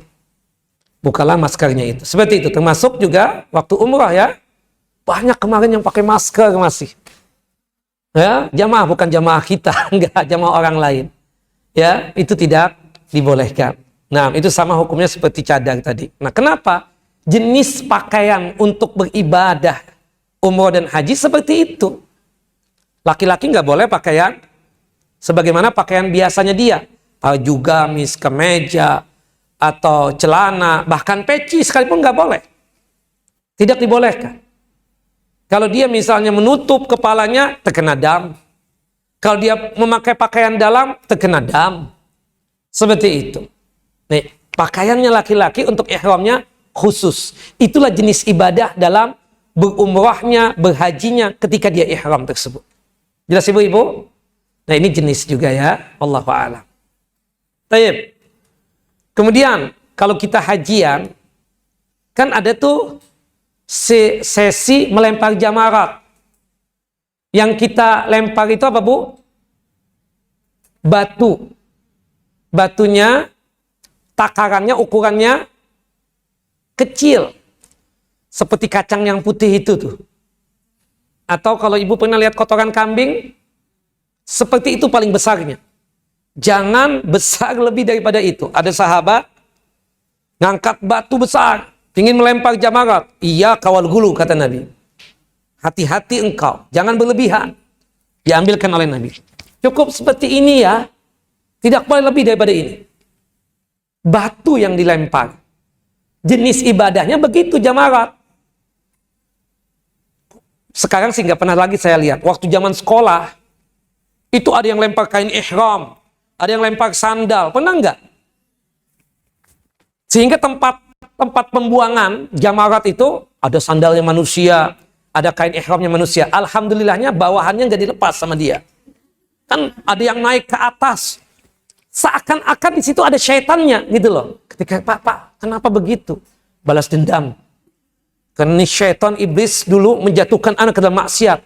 Bukalah maskernya itu. Seperti itu. Termasuk juga waktu umrah ya. Banyak kemarin yang pakai masker masih. Ya, jamaah bukan jamaah kita, enggak, jamaah orang lain. Ya, itu tidak dibolehkan. Nah, itu sama hukumnya seperti cadar tadi. Nah, kenapa? Jenis pakaian untuk beribadah umrah dan haji seperti itu. Laki-laki nggak boleh pakaian sebagaimana pakaian biasanya dia. Baju gamis, kemeja, atau celana, bahkan peci sekalipun nggak boleh. Tidak dibolehkan. Kalau dia misalnya menutup kepalanya, terkena dam. Kalau dia memakai pakaian dalam, terkena dam. Seperti itu. Nih, pakaiannya laki-laki untuk ihramnya khusus. Itulah jenis ibadah dalam berumrahnya, berhajinya ketika dia ihram tersebut. Jelas ibu-ibu? Nah, ini jenis juga ya. Wallahu a'lam. Baik. Kemudian kalau kita hajian, kan ada tuh sesi melempar jamarat. Yang kita lempar itu apa, Bu? Batu. Batunya, takarannya, ukurannya kecil. Seperti kacang yang putih itu tuh. Atau kalau ibu pernah lihat kotoran kambing, seperti itu paling besarnya. Jangan besar lebih daripada itu. Ada sahabat ngangkat batu besar, ingin melempar jamarat. Iya kawal gulu, kata Nabi. Hati-hati engkau, jangan berlebihan. Diambilkan oleh Nabi. Cukup seperti ini ya, tidak boleh lebih daripada ini. Batu yang dilempar. Jenis ibadahnya begitu jamarat. Sekarang sih nggak pernah lagi saya lihat. Waktu zaman sekolah, itu ada yang lempar kain ihram, ada yang lempar sandal. Pernah nggak? Sehingga tempat pembuangan jamarat itu ada sandalnya manusia, ada kain ihramnya manusia. Alhamdulillahnya bawahannya nggak dilepas sama dia. Kan ada yang naik ke atas, seakan-akan di situ ada syaitannya gitu loh. Ketika Pak, kenapa begitu? Balas dendam. Karena ini syaitan iblis dulu menjatuhkan anak ke dalam maksiat.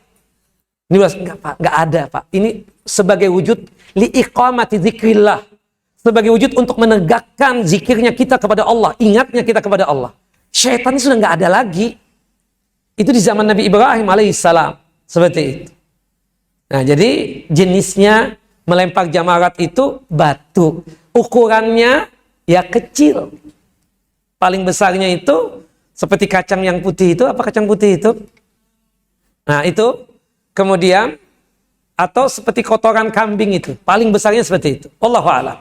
Ini enggak Pak, enggak ada Pak. Ini sebagai wujud liiqamati zikrillah. Sebagai wujud untuk menegakkan zikirnya kita kepada Allah, ingatnya kita kepada Allah. Syaitan ini sudah enggak ada lagi. Itu di zaman Nabi Ibrahim alaihissalam. Seperti itu. Nah, jadi jenisnya melempar jamarat itu batu. Ukurannya ya kecil. Paling besarnya itu seperti kacang yang putih itu, apa kacang putih itu? Nah itu, kemudian, atau seperti kotoran kambing itu, paling besarnya seperti itu. Allahu a'lam.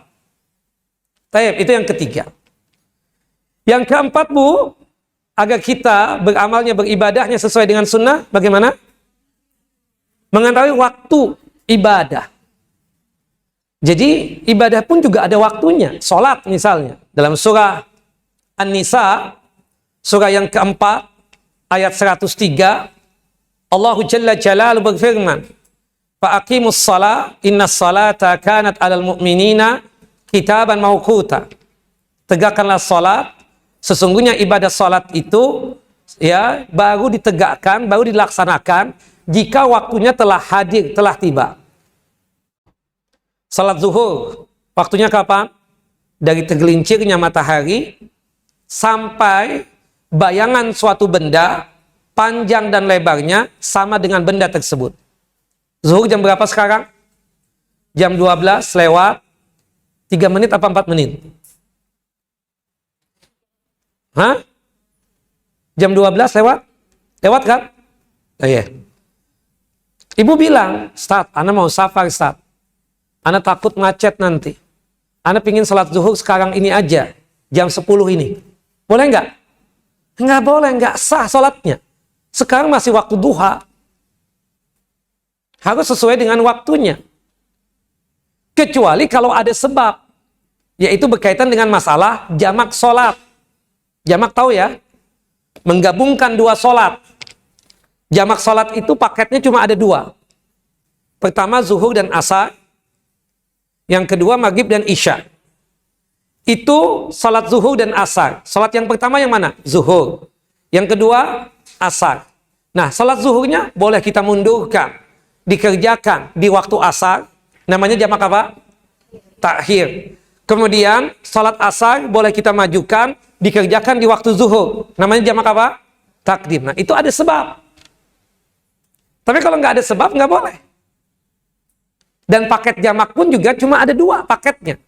Baik, itu yang ketiga. Yang keempat, Bu, agar kita beramalnya, beribadahnya sesuai dengan sunnah, bagaimana? Mengetahui waktu ibadah. Jadi, ibadah pun juga ada waktunya. Salat misalnya, dalam surah An-Nisa, surah yang keempat, ayat 103, Allah Jalla Jalaluhu berfirman, Fa'aqimus salat, inna salata kanat alal mu'minina kitaban mawquta. Tegakkanlah salat, Sesungguhnya ibadah salat itu ya baru ditegakkan, baru dilaksanakan jika waktunya telah hadir, telah tiba. Salat zuhur, waktunya kapan? Dari tergelincirnya matahari sampai bayangan suatu benda, panjang dan lebarnya sama dengan benda tersebut. Zuhur jam berapa sekarang? Jam 12 lewat 3 menit apa 4 menit? Hah? Jam 12 lewat? Lewat kan? Oh, iya. Ibu bilang, Ustaz, Ana mau safar, Ustaz. Ana takut macet nanti. Ana pingin salat zuhur sekarang ini aja. Jam 10 ini. Boleh nggak? Nggak boleh, nggak sah salatnya. Sekarang masih waktu duha. Harus sesuai dengan waktunya. Kecuali kalau ada sebab. Yaitu berkaitan dengan masalah jamak salat. Jamak tahu ya? Menggabungkan dua salat. Jamak salat itu paketnya cuma ada 2. Pertama zuhur dan asar. Yang kedua maghrib dan isya. Itu salat zuhur dan asar. Salat yang pertama yang mana? Zuhur. Yang kedua asar. Nah, salat zuhurnya boleh kita mundurkan, dikerjakan di waktu asar. Namanya jamak apa? Takhir. Kemudian salat asar boleh kita majukan, dikerjakan di waktu zuhur. Namanya jamak apa? Takdim. Nah, itu ada sebab. Tapi kalau nggak ada sebab, nggak boleh. Dan paket jamak pun juga cuma ada 2 paketnya.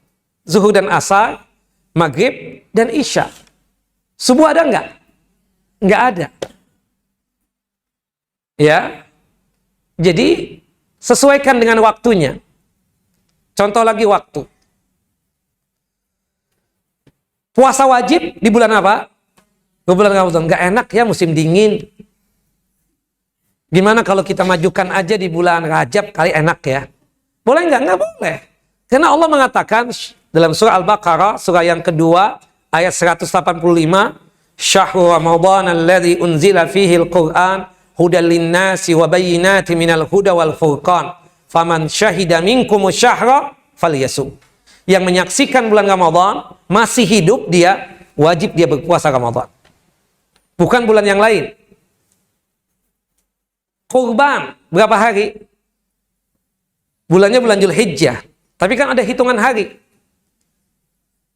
Zuhur dan asar, maghrib dan isya. Subuh ada nggak? Nggak ada. Ya. Jadi, sesuaikan dengan waktunya. Contoh lagi waktu. Puasa wajib di bulan apa? Di bulan Ramadan. Nggak enak ya musim dingin. Gimana kalau kita majukan aja di bulan Rajab, kali enak ya? Boleh nggak? Nggak boleh. Karena Allah mengatakan dalam surah Al-Baqarah, surah yang kedua, ayat 185, Syahrul Ramadan alladzi unzila fihi al-Qur'an hudal linnasi wa bayyinatin minal huda wal furqan. Faman syahida minkumus syahra falyasum. Yang menyaksikan bulan Ramadan masih hidup, dia wajib dia berpuasa Ramadan. Bukan bulan yang lain. Kurban berapa hari? Bulannya bulan Dzulhijjah. Tapi kan ada hitungan hari.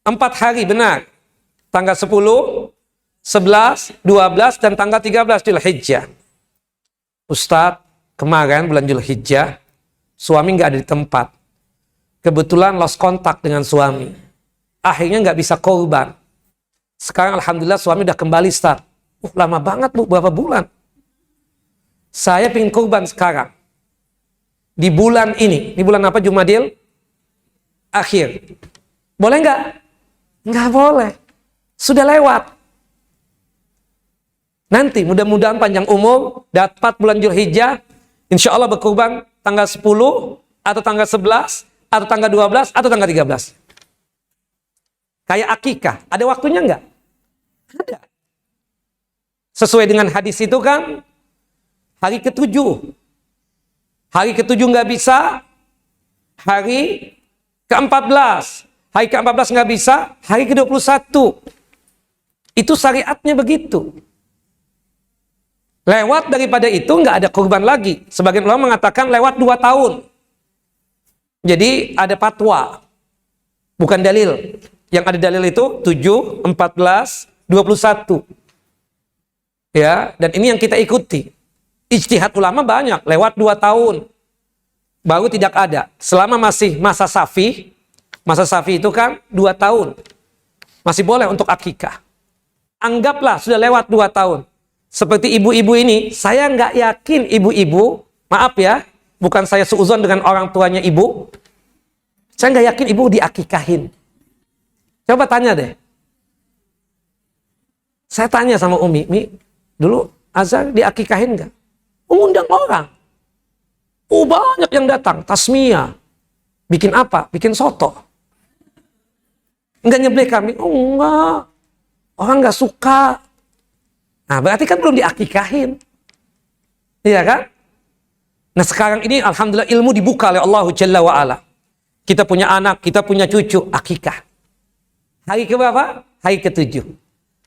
4 hari benar. Tanggal 10, 11, 12, dan tanggal 13 Dzulhijjah. Ustadz, kemarin bulan Dzulhijjah, suami nggak ada di tempat. Kebetulan lost kontak dengan suami. Akhirnya nggak bisa kurban. Sekarang alhamdulillah suami udah kembali, Ustadz. Lama banget Bu, berapa bulan? Saya pengen kurban sekarang. Di bulan ini. Di bulan apa? Jumadil Akhir. Boleh nggak? Nggak boleh. Sudah lewat. Nanti mudah-mudahan panjang umur, dapat bulan Dzulhijjah, insya Allah berkurban tanggal 10, atau tanggal 11, atau tanggal 12, atau tanggal 13. Kayak akikah. Ada waktunya nggak? Ada. Sesuai dengan hadis itu kan, hari ke-7. Hari ke-7 nggak bisa, hari ke-14. Hari ke-14 nggak bisa, hari ke-21. Itu syariatnya begitu. Lewat daripada itu nggak ada kurban lagi. Sebagian ulama mengatakan lewat 2 tahun. Jadi ada fatwa. Bukan dalil. Yang ada dalil itu 7, 14, 21. Ya, dan ini yang kita ikuti. Ijtihad ulama banyak, lewat 2 tahun. Baru tidak ada. Selama masih masa safi itu kan 2 tahun. Masih boleh untuk akikah. Anggaplah sudah lewat 2 tahun. Seperti ibu-ibu ini, saya nggak yakin ibu-ibu, maaf ya, bukan saya suuzon dengan orang tuanya ibu, saya nggak yakin ibu diakikahin. Coba tanya deh. Saya tanya sama Umi, Mi, dulu Azhar diakikahin nggak? Mengundang orang. Banyak yang datang, tasmiyah. Bikin apa? Bikin soto. Enggak nyebleh kami. Enggak. Orang nggak suka. Nah, berarti kan belum diakikahin. Iya kan? Nah, sekarang ini alhamdulillah ilmu dibuka oleh Allah Jalla wa Ala. Kita punya anak, kita punya cucu, akikah. Hari ke berapa? Hari ke-7.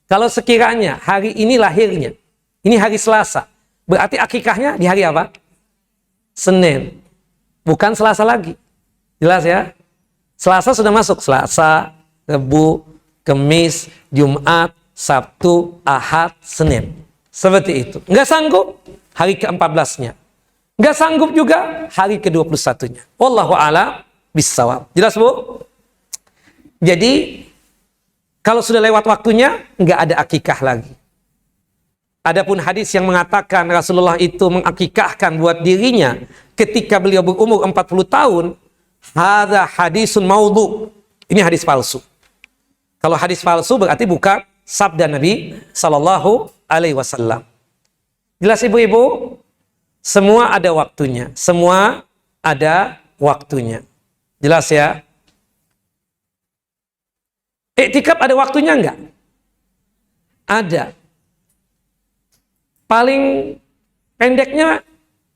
Kalau sekiranya hari ini lahirnya, ini hari Selasa, berarti akikahnya di hari apa? Senin. Bukan Selasa lagi. Jelas ya? Selasa sudah masuk. Selasa, Rabu, Kamis, Jumat, Sabtu, Ahad, Senin. Seperti itu. Nggak sanggup, hari ke-14-nya. Nggak sanggup juga, hari ke-21-nya. Wallahu a'lam bissawab. Jelas, Bu? Jadi, kalau sudah lewat waktunya, nggak ada akikah lagi. Adapun hadis yang mengatakan Rasulullah itu mengakikahkan buat dirinya ketika beliau berumur 40 tahun, hadza hadisun maudhu. Ini hadis palsu. Kalau hadis palsu berarti bukan sabda Nabi sallallahu alaihi wasallam. Jelas ibu-ibu? Semua ada waktunya. Semua ada waktunya. Jelas ya? Iktikaf ada waktunya enggak? Ada. Paling pendeknya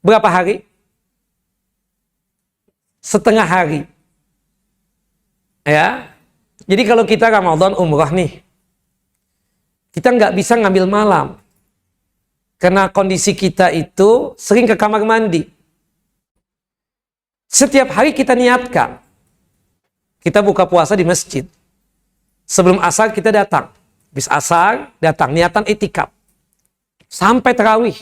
berapa hari? Setengah hari. Ya. Jadi kalau kita Ramadan umrah nih, kita nggak bisa ngambil malam. Karena kondisi kita itu sering ke kamar mandi. Setiap hari kita niatkan. Kita buka puasa di masjid. Sebelum asar kita datang. Habis asar datang, niatan iktikaf. Sampai tarawih.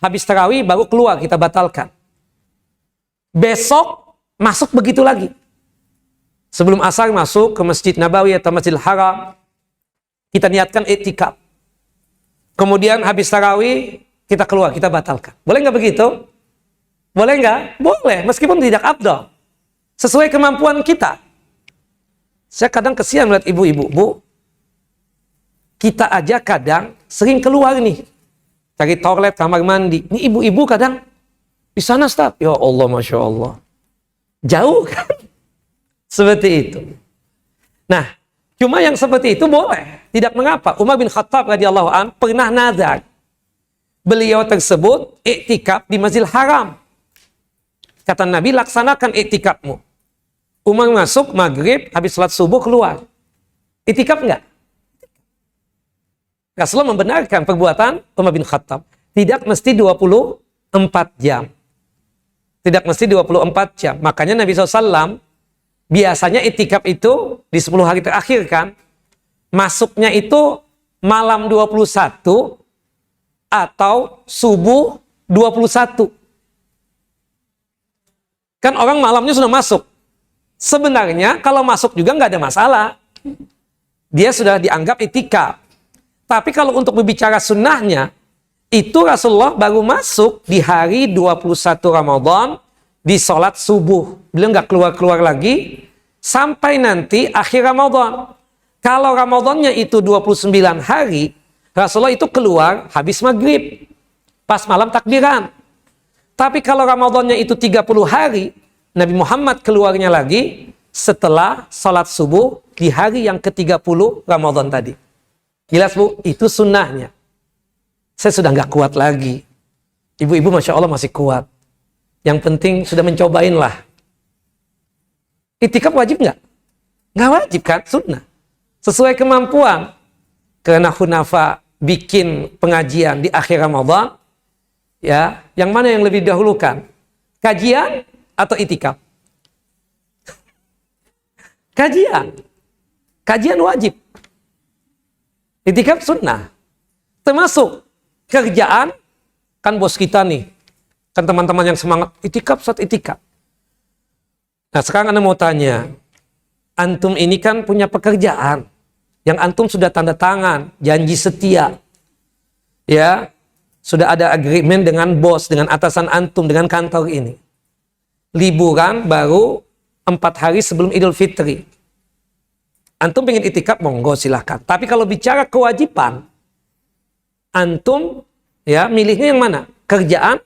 Habis tarawih baru keluar, kita batalkan. Besok masuk begitu lagi. Sebelum asar masuk ke Masjid Nabawi atau Masjidil Haram, kita niatkan iktikaf. Kemudian habis tarawih kita keluar, kita batalkan. Boleh nggak begitu? Boleh nggak? Boleh, meskipun tidak afdal. Sesuai kemampuan kita. Saya kadang kesian melihat ibu-ibu, Bu. Kita aja kadang sering keluar nih, cari toilet, kamar mandi. Ini ibu-ibu kadang di sana, Ustaz. Ya Allah, Masya Allah. Jauh kan? Seperti itu. Nah, cuma yang seperti itu boleh. Tidak mengapa. Umar bin Khattab radhiyallahu an pernah nazar. Beliau tersebut iktikaf di Masjidil Haram. Kata Nabi, laksanakan iktikafmu. Umar masuk maghrib, habis sholat subuh keluar. Iktikaf enggak? Rasulullah membenarkan perbuatan Umar bin Khattab. Tidak mesti 24 jam. Tidak mesti 24 jam. Makanya Nabi SAW biasanya iktikaf itu di 10 hari terakhir kan. Masuknya itu malam 21 atau subuh 21. Kan orang malamnya sudah masuk. Sebenarnya kalau masuk juga nggak ada masalah. Dia sudah dianggap iktikaf. Tapi kalau untuk berbicara sunnahnya, itu Rasulullah baru masuk di hari 21 Ramadan di sholat subuh. Beliau nggak keluar-keluar lagi sampai nanti akhir Ramadan. Kalau Ramadannya itu 29 hari, Rasulullah itu keluar habis maghrib. Pas malam takbiran. Tapi kalau Ramadannya itu 30 hari, Nabi Muhammad keluarnya lagi setelah sholat subuh di hari yang ke-30 Ramadan tadi. Jelas, Bu? Itu sunnahnya. Saya sudah nggak kuat lagi. Ibu-ibu Masya Allah masih kuat. Yang penting sudah mencobain lah. Iktikaf wajib nggak? Nggak wajib kan? Sunnah. Sesuai kemampuan. Karena Hunafa bikin pengajian di akhir Ramadan. Ya, yang mana yang lebih dahulukan? Kajian atau iktikaf? Kajian. Kajian wajib. Iktikaf sunnah. Termasuk kerjaan, kan bos kita nih. Kan teman-teman yang semangat, iktikaf, saat iktikaf. Nah sekarang Anda mau tanya, antum ini kan punya pekerjaan. Yang antum sudah tanda tangan, janji setia. Ya, sudah ada agreement dengan bos, dengan atasan antum, dengan kantor ini. Liburan baru 4 hari sebelum Idul Fitri. Antum pengen iktikaf, monggo silahkan. Tapi kalau bicara kewajiban, antum ya milihnya yang mana? Kerjaan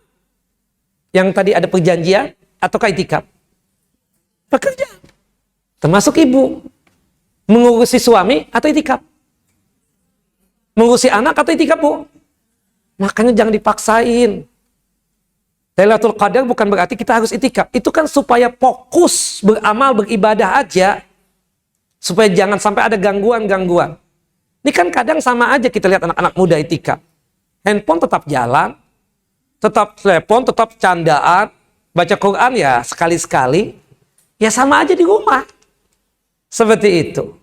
yang tadi ada perjanjian atau iktikaf? Pekerjaan. Termasuk ibu mengurusi suami atau iktikaf? Mengurusi anak atau iktikaf, Bu? Makanya jangan dipaksain. Lailatul Qadar bukan berarti kita harus iktikaf. Itu kan supaya fokus beramal, beribadah aja. Supaya jangan sampai ada gangguan-gangguan. Ini kan kadang sama aja kita lihat anak-anak muda itikaf. Handphone tetap jalan, tetap telepon, tetap candaan, baca Quran ya sekali-sekali, ya sama aja di rumah. Seperti itu.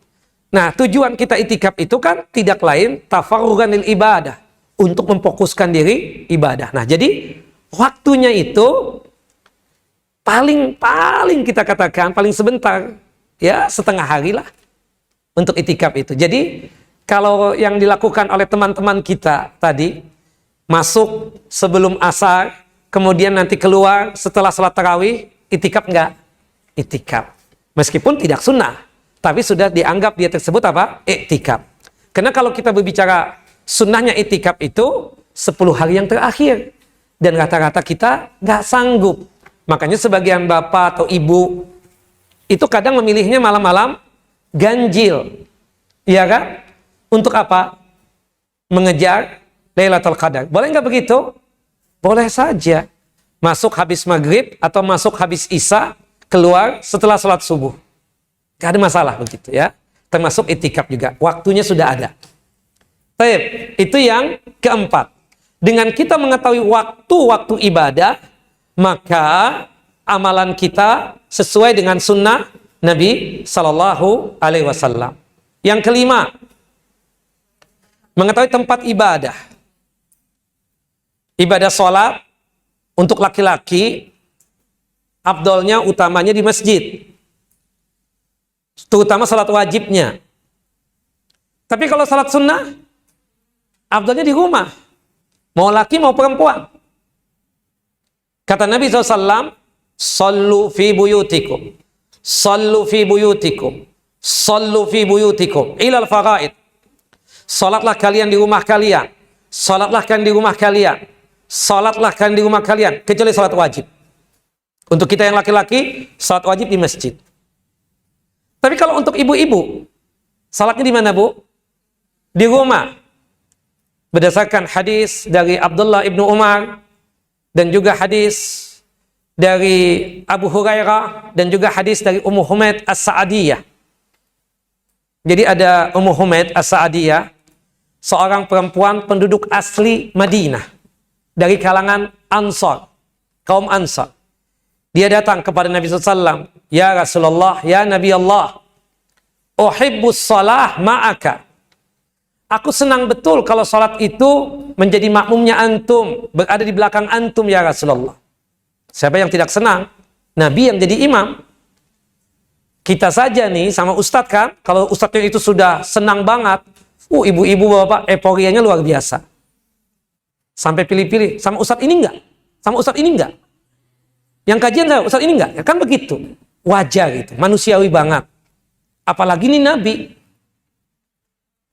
Nah, tujuan kita itikaf itu kan tidak lain tafarrugan lil ibadah, untuk memfokuskan diri ibadah. Nah, jadi waktunya itu paling kita katakan paling sebentar, ya setengah hari lah untuk itikaf itu. Jadi kalau yang dilakukan oleh teman-teman kita tadi, masuk sebelum asar, kemudian nanti keluar setelah sholat tarawih, itikaf enggak? Itikaf. Meskipun tidak sunnah, tapi sudah dianggap dia tersebut apa? Iktikaf. Karena kalau kita berbicara sunnahnya itikaf itu 10 hari yang terakhir. Dan rata-rata kita nggak sanggup. Makanya sebagian bapak atau ibu itu kadang memilihnya malam-malam ganjil. Iya kan? Untuk apa? Mengejar Lailatul Qadar. Boleh nggak begitu? Boleh saja. Masuk habis maghrib atau masuk habis isya, keluar setelah sholat subuh. Gak ada masalah begitu ya. Termasuk itikaf juga. Waktunya sudah ada. Baik, itu yang keempat. Dengan kita mengetahui waktu-waktu ibadah, maka amalan kita sesuai dengan sunnah Nabi Sallallahu Alaihi Wasallam. Yang kelima, mengetahui tempat ibadah. Ibadah sholat untuk laki-laki, afdolnya utamanya di masjid. Terutama salat wajibnya. Tapi kalau salat sunnah, afdalnya di rumah. Mau laki mau perempuan. Kata Nabi SAW, Sallu fi buyutikum. Sallu fi buyutikum. Sallu fi buyutikum. Ilal faraid. Salatlah kalian di rumah kalian. Salatlah kalian di rumah kalian. Salatlah kalian di rumah kalian. Kecuali salat wajib. Untuk kita yang laki-laki, salat wajib di masjid. Tapi kalau untuk ibu-ibu, salatnya di mana, Bu? Di rumah. Berdasarkan hadis dari Abdullah ibnu Umar, dan juga hadis dari Abu Hurairah, dan juga hadis dari Ummu Humaid As-Sa'adiyah. Jadi ada Ummu Humaid As-Sa'adiyah, seorang perempuan penduduk asli Madinah, dari kalangan Ansar, kaum Ansar. Dia datang kepada Nabi SAW, Ya Rasulullah, Ya Nabi Allah, uhibbus salah ma'aka. Aku senang betul kalau salat itu menjadi makmumnya antum, berada di belakang antum ya Rasulullah. Siapa yang tidak senang? Nabi yang jadi imam. Kita saja nih sama ustadz kan, kalau ustadznya itu sudah senang banget, ibu-ibu bapak euforianya luar biasa. Sampai pilih-pilih, sama ustadz ini enggak? Sama ustadz ini enggak? Yang kajian saya, ustadz ini enggak? Ya kan begitu. Wajar gitu, manusiawi banget. Apalagi ini Nabi.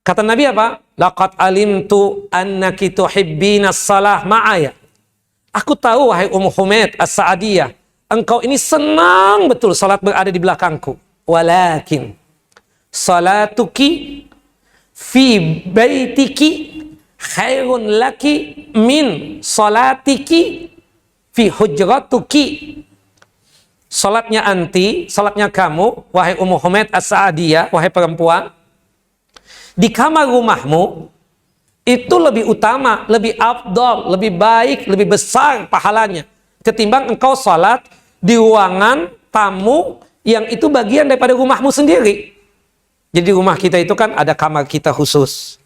Kata Nabi apa? Laqad alimtu annaki tuhibbinas salah ma'aya. Aku tahu wahai Ummu Humaid As-Sa'adiyah, engkau ini senang betul salat berada di belakangku. Walakin salatuki fi baitiki khairun laki min salatiki fi hujratuki. Salatnya anti, salatnya kamu, wahai Ummu Humaid As-Sa'adiyah, wahai perempuan, di kamar rumahmu itu lebih utama, lebih afdal, lebih baik, lebih besar pahalanya ketimbang engkau salat di ruangan tamu yang itu bagian daripada rumahmu sendiri. Jadi rumah kita itu kan ada kamar kita khusus,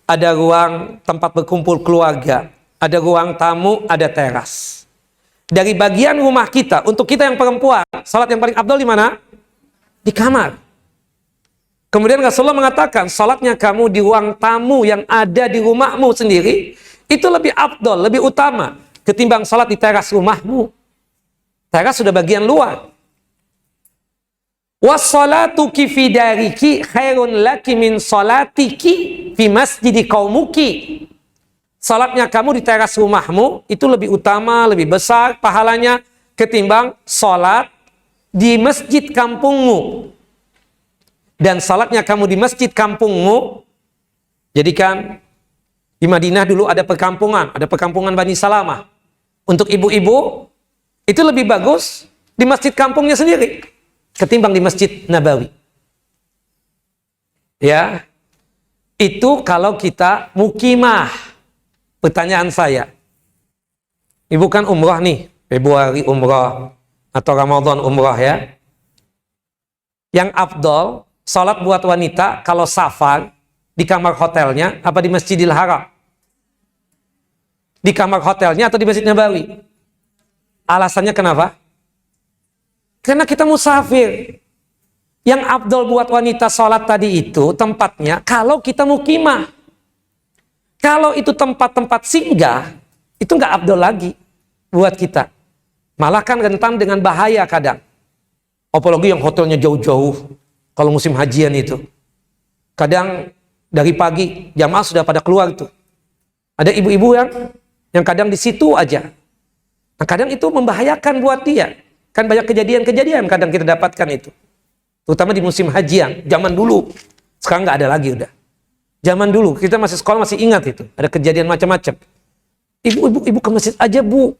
ada ruang tempat berkumpul keluarga, ada ruang tamu, ada teras. Dari bagian rumah kita, untuk kita yang perempuan, salat yang paling afdal di mana? Di kamar. Kemudian Rasulullah mengatakan, salatnya kamu di ruang tamu yang ada di rumahmu sendiri, itu lebih afdal, lebih utama, ketimbang salat di teras rumahmu. Teras sudah bagian luar. Wassalatuki fi dariki khairun laki min salatiki fi masjidi qaumuki. Salatnya kamu di teras rumahmu itu lebih utama, lebih besar pahalanya ketimbang salat di masjid kampungmu. Dan salatnya kamu di masjid kampungmu, jadikan di Madinah dulu ada perkampungan Bani Salamah. Untuk ibu-ibu itu lebih bagus di masjid kampungnya sendiri ketimbang di Masjid Nabawi. Ya. Itu kalau kita mukimah. Pertanyaan saya, ibu kan umrah nih, Februari umrah atau Ramadan umrah ya. Yang afdol sholat buat wanita kalau safar di kamar hotelnya apa di Masjidil Haram? Di kamar hotelnya atau di Masjid Nabawi? Alasannya kenapa? Karena kita musafir. Yang afdol buat wanita sholat tadi itu tempatnya kalau kita mukimah. Kalau itu tempat-tempat singgah, itu nggak afdol lagi buat kita. Malah kan rentan dengan bahaya kadang. Apalagi yang hotelnya jauh-jauh, kalau musim hajian itu. Kadang dari pagi, jamaah sudah pada keluar tuh. Ada ibu-ibu yang kadang di situ aja. Nah, kadang itu membahayakan buat dia. Kan banyak kejadian-kejadian kadang kita dapatkan itu. Terutama di musim hajian, zaman dulu. Sekarang nggak ada lagi udah. Zaman dulu, kita masih sekolah masih ingat itu. Ada kejadian macam-macam. Ibu ke masjid aja, Bu.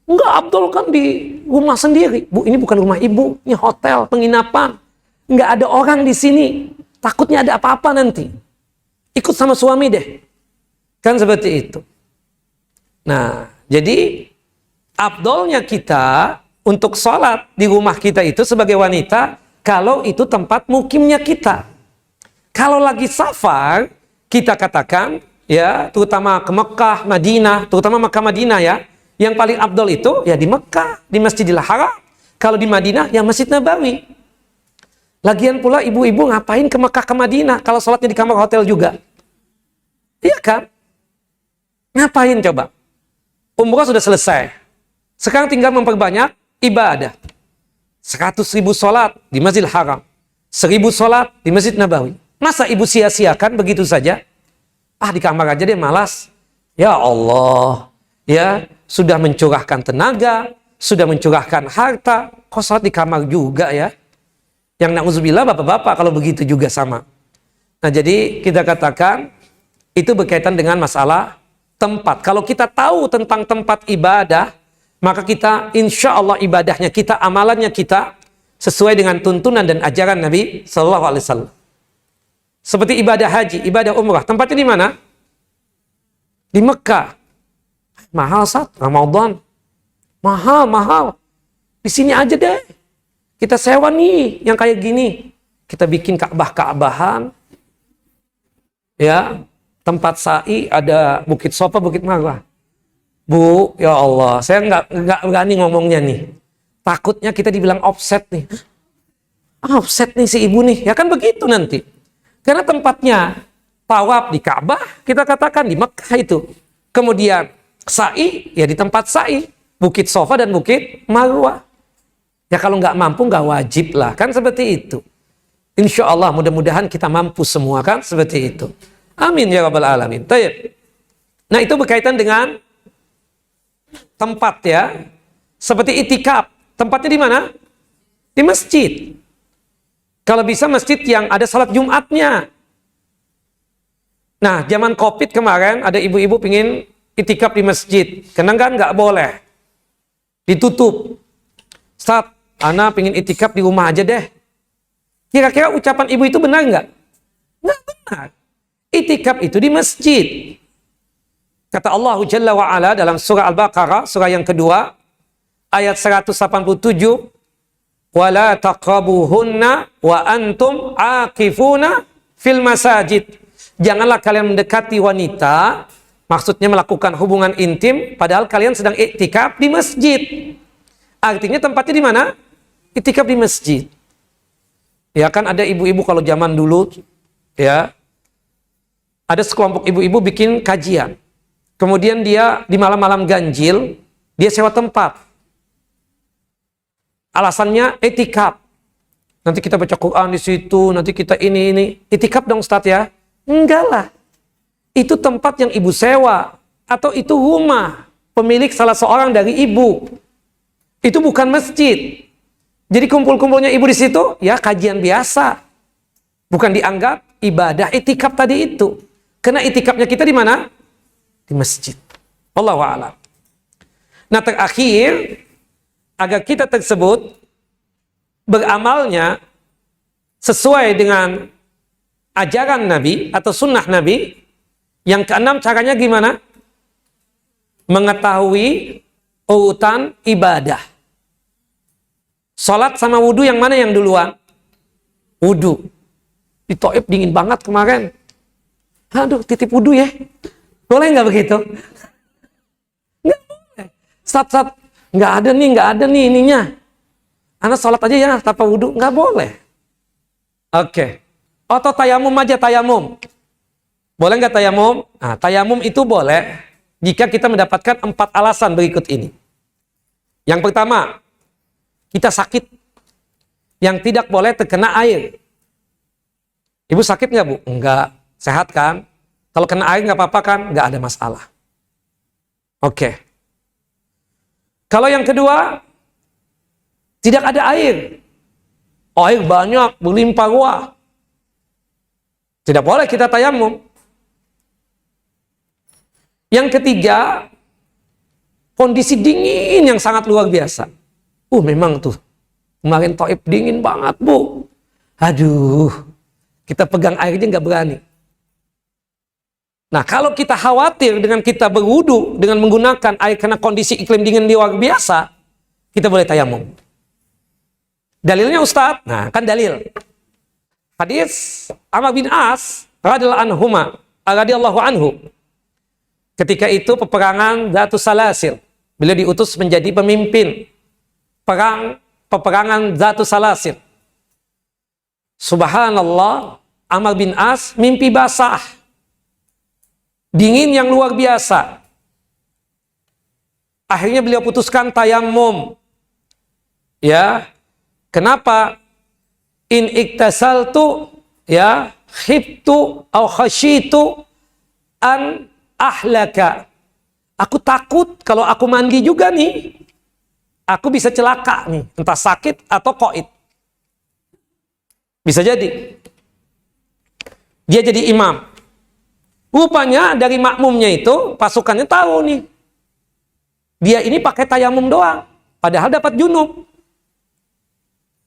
Enggak, afdol kan di rumah sendiri. Bu, ini bukan rumah ibu. Ini hotel, penginapan. Enggak ada orang di sini. Takutnya ada apa-apa nanti. Ikut sama suami deh. Kan seperti itu. Nah, jadi afdolnya kita untuk sholat di rumah kita itu sebagai wanita, kalau itu tempat mukimnya kita. Kalau lagi safar, kita katakan, ya, terutama ke Mekah, Madinah, terutama Mekah, Madinah ya, yang paling afdol itu ya di Mekah, di Masjidil Haram. Kalau di Madinah, ya Masjid Nabawi. Lagian pula ibu-ibu ngapain ke Mekah, ke Madinah, kalau sholatnya di kamar hotel juga? Iya kan? Ngapain coba? Umrah sudah selesai. Sekarang tinggal memperbanyak ibadah. 100.000 sholat di Masjidil Haram. 1.000 sholat di Masjid Nabawi. Masa ibu sia-siakan begitu saja? Di kamar aja deh, malas. Ya Allah, ya sudah mencurahkan tenaga, sudah mencurahkan harta, kok sholat di kamar juga ya? Yang na'udzubillah bapak-bapak kalau begitu juga sama. Nah, jadi kita katakan itu berkaitan dengan masalah tempat. Kalau kita tahu tentang tempat ibadah, maka kita insya Allah ibadahnya kita, amalannya kita sesuai dengan tuntunan dan ajaran Nabi Sallallahu Alaihi Wasallam. Seperti ibadah haji, ibadah umrah, tempatnya di mana? Di Mekah. Mahal saat Ramadan. Mahal. Di sini aja deh. Kita sewa nih yang kayak gini. Kita bikin Ka'bahan. Ya, tempat sa'i ada Bukit Sofa, Bukit Marwah. Bu, ya Allah, saya nggak berani ngomongnya nih. Takutnya kita dibilang offset nih. Offset nih si ibu nih. Ya kan begitu nanti. Karena tempatnya tawaf di Ka'bah, kita katakan di Mekah itu. Kemudian sa'i, ya di tempat sa'i. Bukit Sofa dan Bukit Marwah. Ya kalau nggak mampu, nggak wajib lah. Kan seperti itu. Insya Allah mudah-mudahan kita mampu semua kan seperti itu. Amin ya Rabbal Alamin. Tayyib. Nah itu berkaitan dengan tempat ya. Seperti itikaf. Tempatnya di mana? Di masjid. Kalau bisa masjid yang ada salat Jumatnya. Nah, zaman Covid kemarin ada ibu-ibu pingin itikaf di masjid. Karena kan nggak boleh. Ditutup. Ustaz, ana pingin itikaf di rumah aja deh. Kira-kira ucapan ibu itu benar nggak? Nggak benar. Itikaf itu di masjid. Kata Allah Jalla wa'ala dalam surah Al-Baqarah, surah yang kedua, ayat 187, وَلَا تَقْرَبُوهُنَّ وَأَنْتُمْ عَاكِفُونَ fil masajid. Janganlah kalian mendekati wanita, maksudnya melakukan hubungan intim, padahal kalian sedang iktikaf di masjid. Artinya tempatnya di mana? Iktikaf di masjid. Ya kan ada ibu-ibu kalau zaman dulu, ya, ada sekelompok ibu-ibu bikin kajian. Kemudian dia di malam-malam ganjil, dia sewa tempat. Alasannya iktikaf. Nanti kita baca Quran di situ, nanti kita ini. Iktikaf dong Ustaz ya? Enggak lah. Itu tempat yang ibu sewa. Atau itu rumah pemilik salah seorang dari ibu. Itu bukan masjid. Jadi kumpul-kumpulnya ibu di situ, ya kajian biasa. Bukan dianggap ibadah iktikaf tadi itu. Karena iktikafnya kita di mana? Di masjid. Wallahu a'lam. Nah terakhir, agar kita tersebut beramalnya sesuai dengan ajaran Nabi atau sunnah Nabi. Yang keenam, caranya gimana? Mengetahui urutan ibadah. Salat sama wudu yang mana yang duluan? Wudu. Di Taif dingin banget kemarin. Aduh, titip wudu ya. Boleh nggak begitu? Nggak boleh. Sat, nggak ada nih ininya. Anak salat aja ya tanpa wudu, nggak boleh. Oke. Atau tayamum aja, tayamum. Boleh nggak tayamum? Nah, tayamum itu boleh jika kita mendapatkan 4 alasan berikut ini. Yang pertama, kita sakit yang tidak boleh terkena air. Ibu sakit nggak, Bu? Enggak. Sehat kan? Kalau kena air nggak apa-apa kan? Nggak ada masalah. Oke. Kalau yang kedua, tidak ada air. Air banyak, berlimpah ruah. Tidak boleh kita tayamum. Yang ketiga, kondisi dingin yang sangat luar biasa. Memang tuh, kemarin Taif dingin banget, Bu. Aduh, kita pegang airnya nggak berani. Nah, kalau kita khawatir dengan kita berwudu dengan menggunakan air karena kondisi iklim dingin luar biasa, kita boleh tayamum. Dalilnya Ustadz? Nah, kan dalil. Hadis Amr bin As radhiyallahu anhu. Ketika itu peperangan Dzatus Salasil. Beliau diutus menjadi pemimpin peperangan Dzatus Salasil. Subhanallah, Amr bin As mimpi basah. Dingin yang luar biasa. Akhirnya beliau putuskan tayamum. Ya. Kenapa? In iktasaltu ya khiftu au khasyitu an ahlaka. Aku takut kalau aku mandi juga nih, aku bisa celaka nih, entah sakit atau qaid. Bisa jadi. Dia jadi imam. Rupanya dari makmumnya itu, pasukannya tahu nih. Dia ini pakai tayamum doang. Padahal dapat junub.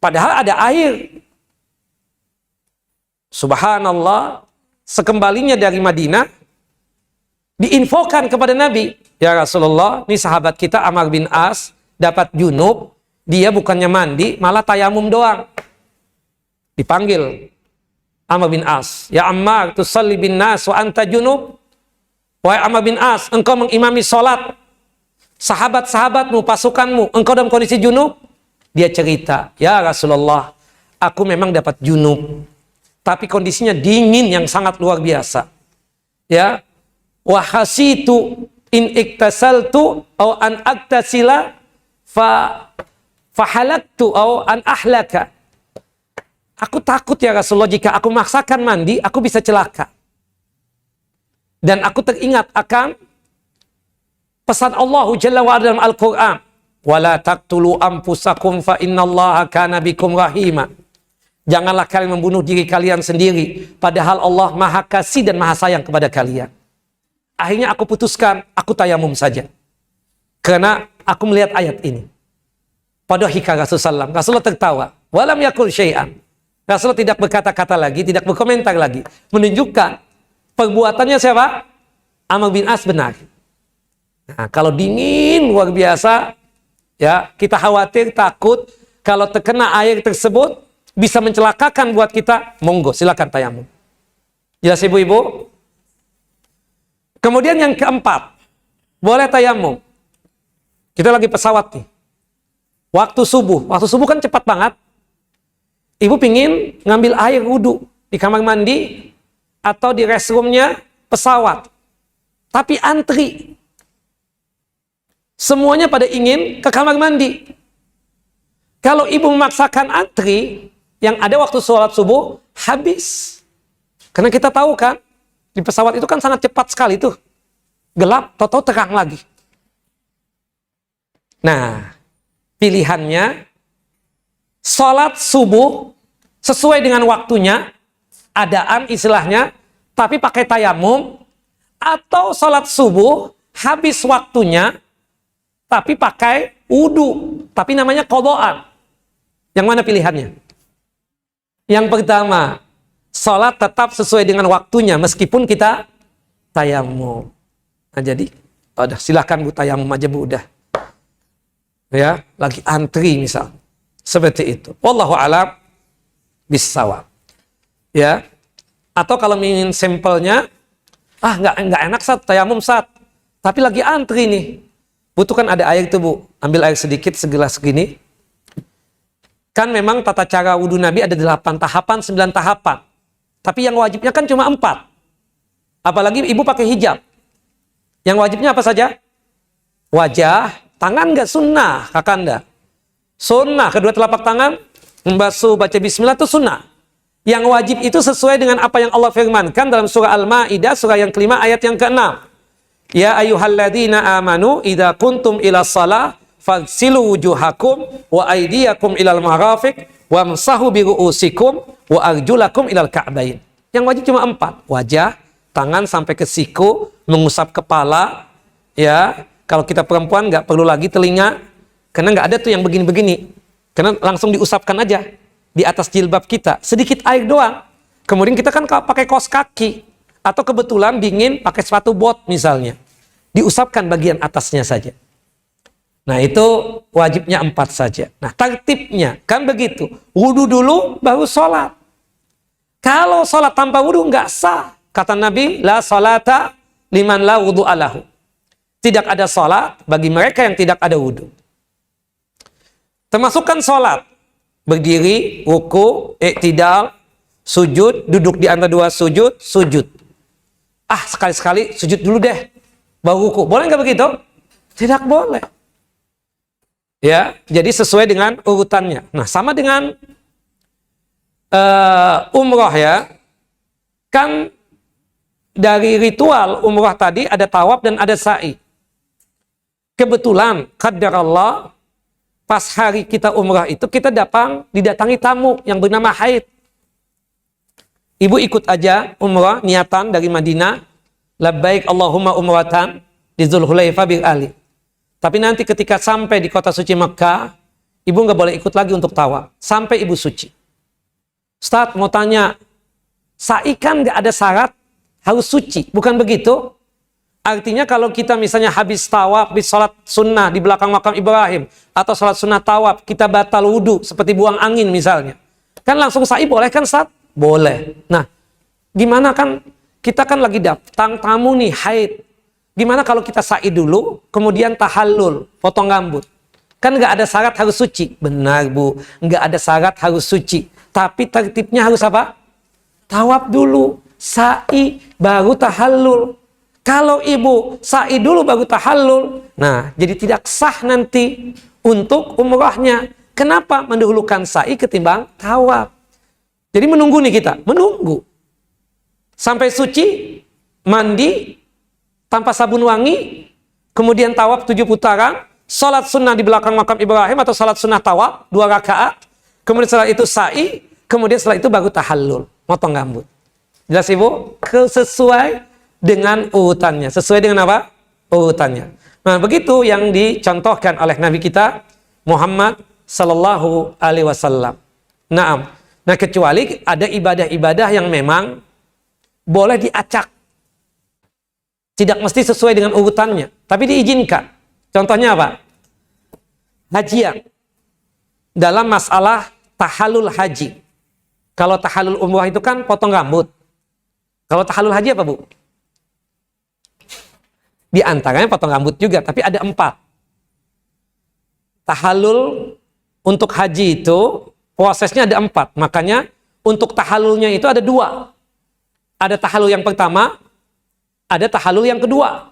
Padahal ada air. Subhanallah, sekembalinya dari Madinah, diinfokan kepada Nabi. Ya Rasulullah, ini sahabat kita Amr bin As, dapat junub. Dia bukannya mandi, malah tayamum doang. Dipanggil Amr bin As, ya Ammar tusalli bin nas wa anta junub. Wahai Amr bin As, engkau mengimami sholat sahabat-sahabatmu, pasukanmu, engkau dalam kondisi junub. Dia cerita, ya Rasulullah, aku memang dapat junub, tapi kondisinya dingin yang sangat luar biasa. Ya, wa hasitu in iktasaltu au an aktasila fahalaktu au an ahlaka. Aku takut ya Rasulullah, jika aku memaksakan mandi, aku bisa celaka. Dan aku teringat akan pesan Allah Jalla wa'ala dalam Al-Quran. وَلَا تَقْتُلُوا أَنفُسَكُمْ فَإِنَّ اللَّهَ كَانَ بِكُمْ رَحِيمًا. Janganlah kalian membunuh diri kalian sendiri, padahal Allah maha kasih dan maha sayang kepada kalian. Akhirnya aku putuskan, aku tayamum saja. Karena aku melihat ayat ini. Pada hikah Rasulullah SAW. Rasulullah tertawa. Walam yakul syai'an. Rasulullah tidak berkata-kata lagi, tidak berkomentar lagi. Menunjukkan perbuatannya siapa? Amr bin As benar. Nah, kalau dingin luar biasa, ya kita khawatir, takut kalau terkena air tersebut bisa mencelakakan buat kita, monggo silakan tayamum. Jelas ibu-ibu? Kemudian yang keempat, boleh tayamum. Kita lagi pesawat nih. Waktu subuh kan cepat banget. Ibu pingin ngambil air wudhu di kamar mandi atau di restroomnya pesawat. Tapi antri. Semuanya pada ingin ke kamar mandi. Kalau ibu memaksakan antri, yang ada waktu sholat subuh, habis. Karena kita tahu kan, di pesawat itu kan sangat cepat sekali tuh. Gelap, tahu-tahu terang lagi. Nah, pilihannya, sholat subuh sesuai dengan waktunya, adaan istilahnya, tapi pakai tayamum, atau sholat subuh habis waktunya, tapi pakai wudu, tapi namanya qadhaan. Yang mana pilihannya? Yang pertama, Sholat tetap sesuai dengan waktunya meskipun kita tayamum. Nah jadi, udah silahkan Bu tayamum aja Bu udah. Ya, lagi antri misal. Seperti itu. Wallahu a'lam bissawab. Ya. Atau kalau ingin sampelnya, nggak enak Sat, tayamum Sat. Tapi lagi antri nih. Butuhkan ada air itu Bu. Ambil air sedikit segelas segini. Kan memang tata cara wudhu Nabi ada 8 tahapan, 9 tahapan. Tapi yang wajibnya kan cuma 4. Apalagi ibu pakai hijab. Yang wajibnya apa saja? Wajah, tangan nggak sunnah, kakanda. Sunnah, kedua telapak tangan, membasuh, baca bismillah itu sunnah. Yang wajib itu sesuai dengan apa yang Allah firmankan dalam surah Al-Ma'idah, surah yang kelima, ayat yang ke-6. Ya ayyuhalladzina amanu, idza kuntum ila shalah, faghsilu wujuhakum wa aydiyakum ilal marafiq wamsahu bi ru'usikum wa arjulakum ilal ka'bain. Yang wajib cuma 4. Wajah, tangan sampai ke siku, mengusap kepala, ya. Kalau kita perempuan nggak perlu lagi telinga, karena nggak ada tuh yang begini-begini. Karena langsung diusapkan aja di atas jilbab kita, sedikit air doang. Kemudian kita kan pakai kaos kaki atau kebetulan dingin pakai sepatu bot misalnya. Diusapkan bagian atasnya saja. Nah itu wajibnya 4 saja. Nah tertibnya kan begitu. Wudu dulu baru sholat. Kalau sholat tanpa wudu nggak sah. Kata Nabi, la sholata liman la wudu alahu. Tidak ada sholat bagi mereka yang tidak ada wudu. Termasukkan sholat. Berdiri, ruku, iktidal, sujud, duduk di antara 2 sujud, sujud. Sekali-sekali sujud dulu deh. Baru ruku. Boleh nggak begitu? Tidak boleh. Ya, jadi sesuai dengan urutannya. Nah, sama dengan umroh ya. Kan dari ritual umroh tadi ada tawaf dan ada sa'i. Kebetulan, qadarallah, pas hari kita umroh itu kita didatangi tamu yang bernama haid. Ibu ikut aja umroh, niatan dari Madinah. Labbaik Allahumma umratan di Dzulhulaifah bil Ali. Tapi nanti ketika sampai di kota suci Mekah, ibu nggak boleh ikut lagi untuk tawaf. Sampai ibu suci. Ustaz mau tanya, sa'i kan nggak ada syarat harus suci, bukan begitu? Artinya kalau kita misalnya habis tawaf, habis sholat sunnah di belakang makam Ibrahim, atau sholat sunnah tawaf, kita batal wudhu, seperti buang angin misalnya. Kan langsung sa'i boleh kan Ustaz? Boleh. Nah, gimana kan kita kan lagi datang tamu nih, haid. Gimana kalau kita sa'i dulu, kemudian tahallul, potong rambut? Kan nggak ada syarat harus suci. Benar Bu, nggak ada syarat harus suci. Tapi tertibnya harus apa? Tawaf dulu, sa'i, baru tahallul. Kalau ibu sa'i dulu baru tahallul, nah jadi tidak sah nanti untuk umrahnya. Kenapa mendahulukan sa'i ketimbang tawaf? Jadi menunggu nih kita, menunggu. Sampai suci, mandi, tanpa sabun wangi, kemudian tawaf 7 putaran, salat sunnah di belakang makam Ibrahim atau salat sunnah tawaf 2 rakaat, kemudian setelah itu sa'i, kemudian setelah itu baru tahallul, motong rambut. Jelas Ibu? Sesuai dengan urutannya. Sesuai dengan apa? Urutannya. Nah, begitu yang dicontohkan oleh Nabi kita Muhammad sallallahu alaihi wasallam. Naam. Nah, kecuali ada ibadah-ibadah yang memang boleh diacak. Tidak mesti sesuai dengan urutannya, tapi diizinkan. Contohnya apa? Hajian. Dalam masalah tahallul haji. Kalau tahallul umrah itu kan potong rambut. Kalau tahallul haji apa Bu? Di antaranya potong rambut juga, tapi ada 4. Tahallul untuk haji itu prosesnya ada 4. Makanya untuk tahallulnya itu ada 2. Ada tahallul yang pertama, ada tahallul yang kedua.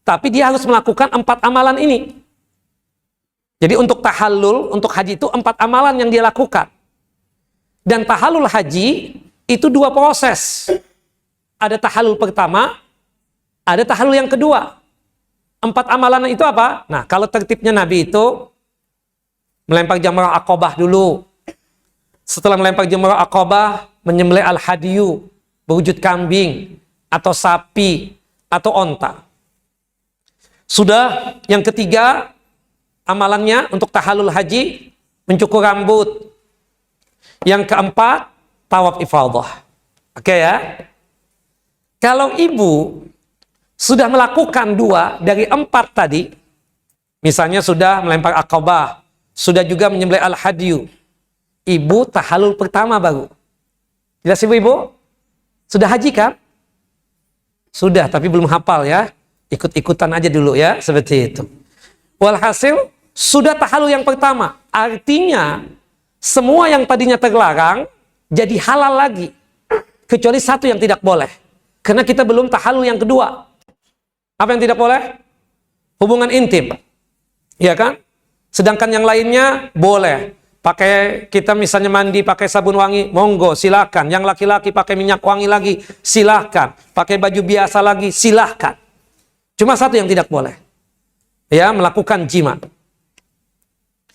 Tapi dia harus melakukan 4 amalan ini. Jadi untuk tahallul, untuk haji itu 4 amalan yang dia lakukan. Dan tahallul haji itu 2 proses. Ada tahallul pertama, ada tahallul yang kedua. 4 amalan itu apa? Nah, kalau tertibnya Nabi itu melempar jamrah Aqabah dulu. Setelah melempar jamrah Aqabah, menyembelih al-hadiyu, berwujud kambing atau sapi atau onta. Sudah, yang ketiga amalannya untuk tahallul haji mencukur rambut. Yang keempat tawaf ifadah. Oke ya. Kalau ibu sudah melakukan 2 dari 4 tadi, misalnya sudah melempar akobah, sudah juga menyembelih al-hadyu, ibu tahallul pertama baru. Jelas ibu-ibu? Sudah haji kan? Sudah, tapi belum hafal ya. Ikut-ikutan aja dulu ya, seperti itu. Walhasil, sudah tahallul yang pertama. Artinya, semua yang tadinya terlarang, jadi halal lagi. Kecuali satu yang tidak boleh. Karena kita belum tahallul yang kedua. Apa yang tidak boleh? Hubungan intim. Ya kan? Sedangkan yang lainnya boleh. Pakai kita misalnya mandi pakai sabun wangi, monggo silakan. Yang laki-laki pakai minyak wangi lagi, silakan. Pakai baju biasa lagi, silakan. Cuma satu yang tidak boleh. Ya, melakukan jima.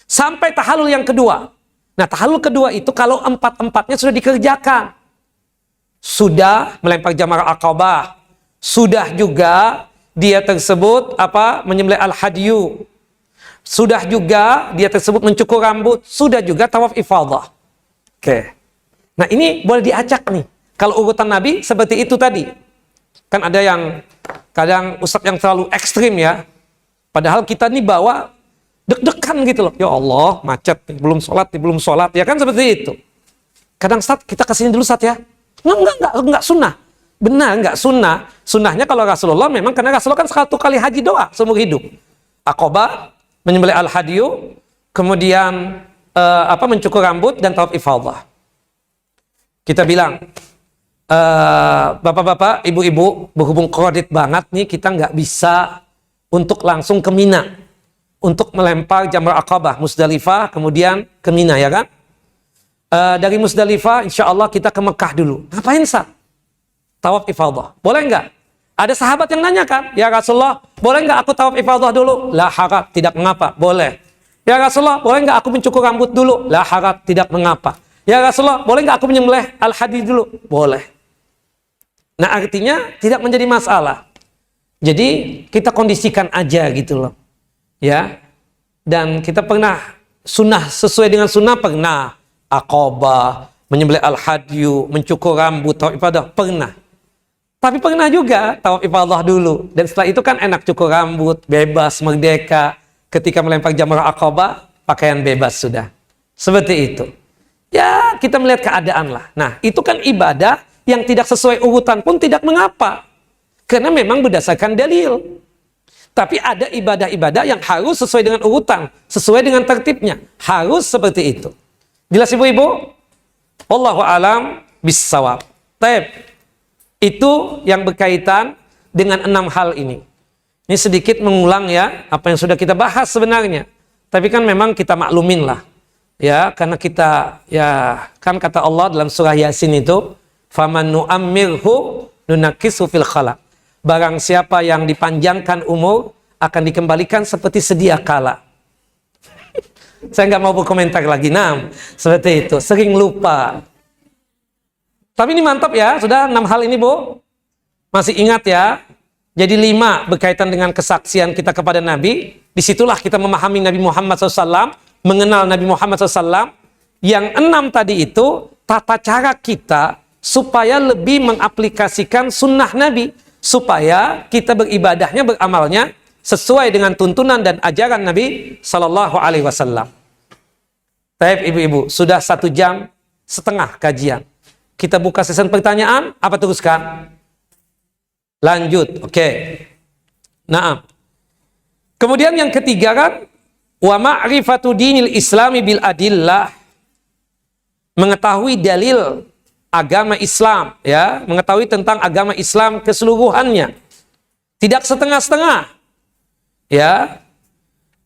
Sampai tahallul yang kedua. Nah, tahallul kedua itu kalau 4-4-nya sudah dikerjakan. Sudah melempar jamar aqabah. Sudah juga dia tersebut menyembelih al-hadyu. Sudah juga dia tersebut mencukur rambut, sudah juga tawaf ifadah. Oke. Nah, ini boleh diacak nih. Kalau urutan Nabi seperti itu tadi. Kan ada yang kadang ustadz yang terlalu ekstrim ya. Padahal kita nih bawa deg-degan gitu loh. Ya Allah, macet, belum sholat, ya kan seperti itu. Kadang Ustadz, kita kesini dulu Ustadz ya. Enggak sunnah. Benar, enggak sunnah. Sunnahnya kalau Rasulullah memang karena Rasulullah kan 1 kali haji doa seumur hidup. Aqabah, menyembelih al-hadyu, kemudian mencukur rambut dan tawaf ifadah. Kita bilang, bapak-bapak, ibu-ibu, berhubung kredit banget nih, kita nggak bisa untuk langsung ke Mina untuk melempar jamar aqabah, Musdalifah, kemudian ke Mina, ya kan? Dari Musdalifah, insya Allah kita ke Mekah dulu. Ngapain Sat? Tawaf ifadah. Boleh nggak? Ada sahabat yang nanya kan, ya Rasulullah, boleh nggak aku tawaf ifadah dulu? La haraj, tidak mengapa, boleh. Ya Rasulullah, boleh nggak aku mencukur rambut dulu? La haraj, tidak mengapa. Ya Rasulullah, boleh nggak aku menyembelih al-hadyu dulu? Boleh. Nah, artinya tidak menjadi masalah. Jadi kita kondisikan aja gitu loh, ya. Dan kita pernah sunnah sesuai dengan sunnah pernah. Aqabah, menyembelih al-hadyu, mencukur rambut, tawaf ifadah pernah. Tapi pernah juga tawaf ifadah dulu. Dan setelah itu kan enak cukur rambut, bebas, merdeka. Ketika melempar jamar aqabah, pakaian bebas sudah. Seperti itu. Ya, kita melihat keadaan lah. Nah, itu kan ibadah yang tidak sesuai urutan pun tidak mengapa. Karena memang berdasarkan dalil. Tapi ada ibadah-ibadah yang harus sesuai dengan urutan. Sesuai dengan tertibnya. Harus seperti itu. Jelas ibu-ibu? Wallahu a'lam bissawab. Taib. Itu yang berkaitan dengan 6 hal ini. Ini sedikit mengulang ya, apa yang sudah kita bahas sebenarnya. Tapi kan memang kita maklumin lah. Ya, karena kita, ya kan kata Allah dalam surah Yasin itu, faman nu'ammirhu nunakkisu fil khalaq. Barang siapa yang dipanjangkan umur, akan dikembalikan seperti sedia kala. Saya nggak mau berkomentar lagi. Nah, seperti itu. Sering lupa. Tapi ini mantap ya, sudah 6 hal ini Bu. Masih ingat ya? Jadi 5 berkaitan dengan kesaksian kita kepada Nabi. Disitulah kita memahami Nabi Muhammad SAW, mengenal Nabi Muhammad SAW. Yang 6 tadi itu, tata cara kita supaya lebih mengaplikasikan sunnah Nabi. Supaya kita beribadahnya, beramalnya, sesuai dengan tuntunan dan ajaran Nabi SAW. Baik ibu-ibu, sudah 1 jam setengah kajian. Kita buka sesi pertanyaan, apa teruskan? Lanjut, oke. Nah, kemudian yang ketiga kan, wa ma'rifatu dinil islami bil adillah. Mengetahui dalil agama Islam, ya, mengetahui tentang agama Islam keseluruhannya. Tidak setengah-setengah. Ya.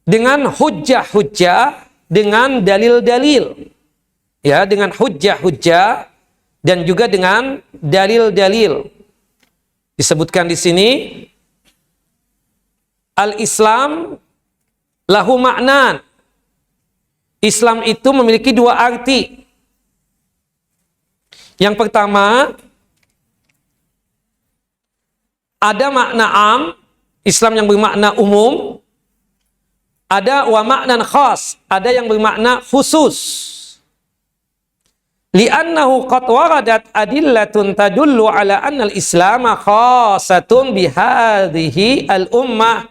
Dengan hujjah-hujjah, dengan dalil-dalil. Ya, dengan hujjah-hujjah dan juga dengan dalil-dalil. Disebutkan di sini al-Islam lahu ma'nan. Islam itu memiliki 2 arti. Yang pertama, ada makna am, Islam yang bermakna umum. Ada wa ma'nan khas, ada yang bermakna khusus. Li'annahu qad waradat adillatun tadullu ala anna al-Islam khassatun bihadhihi al-ummah.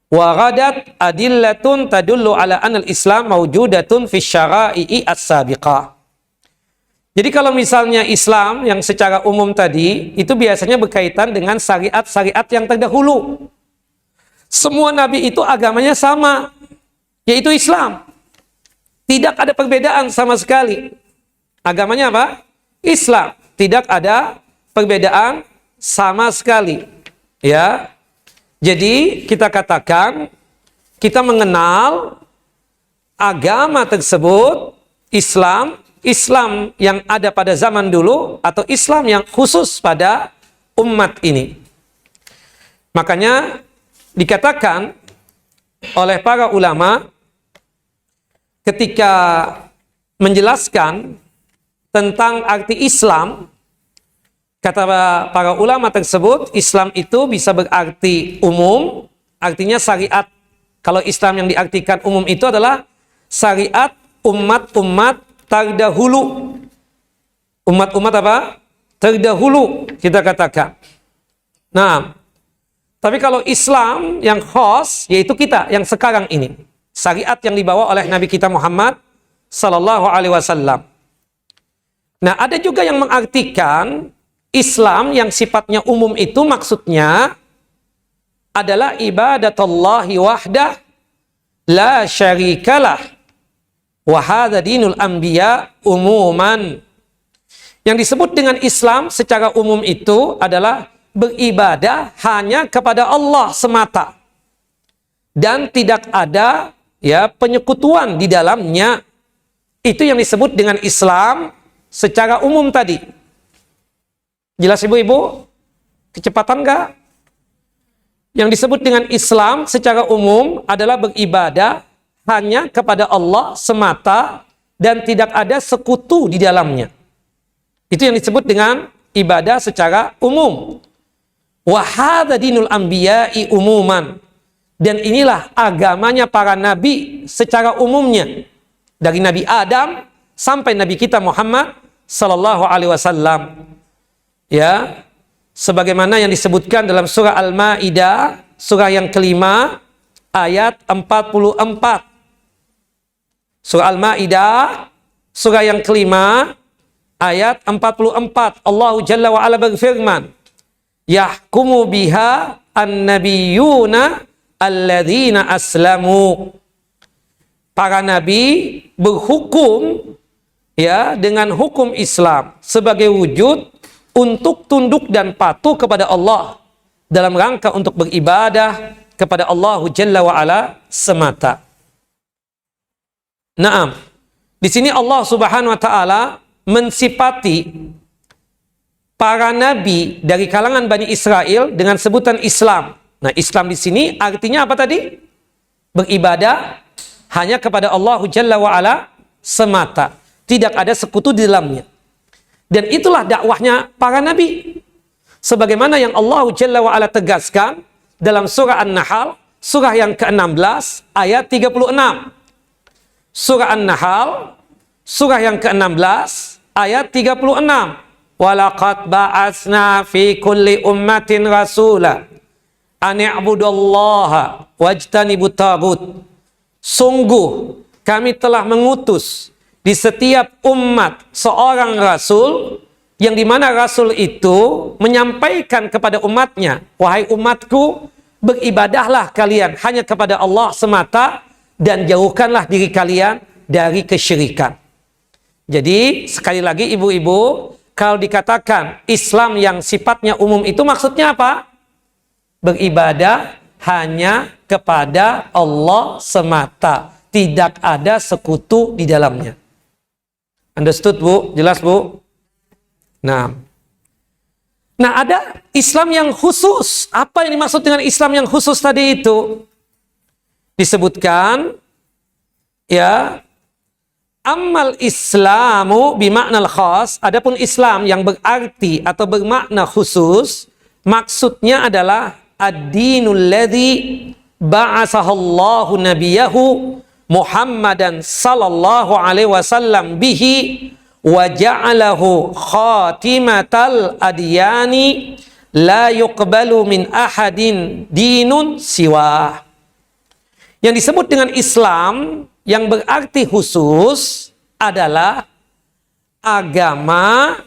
Waradat adillatun tadullu ala anna al-Islam mawjudatun fi syara'i'i as-sabiqah. Jadi kalau misalnya Islam yang secara umum tadi, itu biasanya berkaitan dengan syariat-syariat yang terdahulu. Semua nabi itu agamanya sama, yaitu Islam. Tidak ada perbedaan sama sekali. Agamanya apa? Islam. Tidak ada perbedaan sama sekali. Ya. Jadi kita katakan kita mengenal agama tersebut Islam yang ada pada zaman dulu atau Islam yang khusus pada umat ini. Makanya dikatakan oleh para ulama ketika menjelaskan tentang arti Islam, kata para ulama tersebut, Islam itu bisa berarti umum, artinya syariat. Kalau Islam yang diartikan umum itu adalah syariat umat-umat terdahulu. Umat-umat apa? Terdahulu, kita katakan. Nah, tapi kalau Islam yang khas, yaitu kita, yang sekarang ini. Syariat yang dibawa oleh Nabi kita Muhammad Sallallahu Alaihi Wasallam. Nah, ada juga yang mengartikan Islam yang sifatnya umum itu maksudnya adalah ibadatullahi wahdah la syarikalah wa hadza dinul anbiya umuman. Yang disebut dengan Islam secara umum itu adalah beribadah hanya kepada Allah semata dan tidak ada penyekutuan di dalamnya. Itu yang disebut dengan Islam secara umum tadi. Jelas ibu-ibu? Kecepatan enggak? Yang disebut dengan Islam secara umum adalah beribadah hanya kepada Allah semata dan tidak ada sekutu di dalamnya. Itu yang disebut dengan ibadah secara umum. Wa hadza dinul anbiya'i umuman. Dan inilah agamanya para nabi secara umumnya. Dari Nabi Adam sampai Nabi kita Muhammad Sallallahu Alaihi Wasallam. Ya, sebagaimana yang disebutkan dalam surah Al-Maidah, surah yang kelima, ayat 44. Surah Al-Maidah, surah yang kelima, ayat 44. Allah Jalla wa Ala berfirman, yahkumu biha an-nabiyuna alladzina aslamu. Para nabi berhukum dengan hukum Islam sebagai wujud untuk tunduk dan patuh kepada Allah dalam rangka untuk beribadah kepada Allah Jalla wa Ala semata. Naam. Di sini Allah Subhanahu wa taala mensifati para nabi dari kalangan Bani Israel dengan sebutan Islam. Nah, Islam di sini artinya apa tadi? Beribadah hanya kepada Allah Jalla wa Ala semata. Tidak ada sekutu di dalamnya. Dan itulah dakwahnya para nabi. Sebagaimana yang Allah Jalla wa Ala tegaskan dalam surah An-Nahl, surah yang ke-16, ayat 36. Surah An-Nahl, surah yang ke-16, ayat 36. Walaqad ba'atsna fi kulli ummatin rasula an i'budallaha wajtanibut taghut. Sungguh kami telah mengutus di setiap umat seorang rasul, yang dimana rasul itu menyampaikan kepada umatnya, wahai umatku, beribadahlah kalian hanya kepada Allah semata dan jauhkanlah diri kalian dari kesyirikan. Jadi sekali lagi ibu-ibu, kalau dikatakan Islam yang sifatnya umum itu maksudnya apa? Beribadah hanya kepada Allah semata, tidak ada sekutu di dalamnya. Understood, Bu? Jelas, Bu? Nah, ada Islam yang khusus. Apa yang dimaksud dengan Islam yang khusus tadi itu? Disebutkan, ammal Islamu bimaknal khas. Adapun Islam yang berarti atau bermakna khusus, maksudnya adalah ad-dinul ladzi ba'atsahallahu nabiyahu Muhammadan sallallahu alaihi wasallam bihi wa ja'alahu khatimatal adyani la yuqbalu min ahadin dinun siwa. Yang disebut dengan Islam yang berarti khusus adalah agama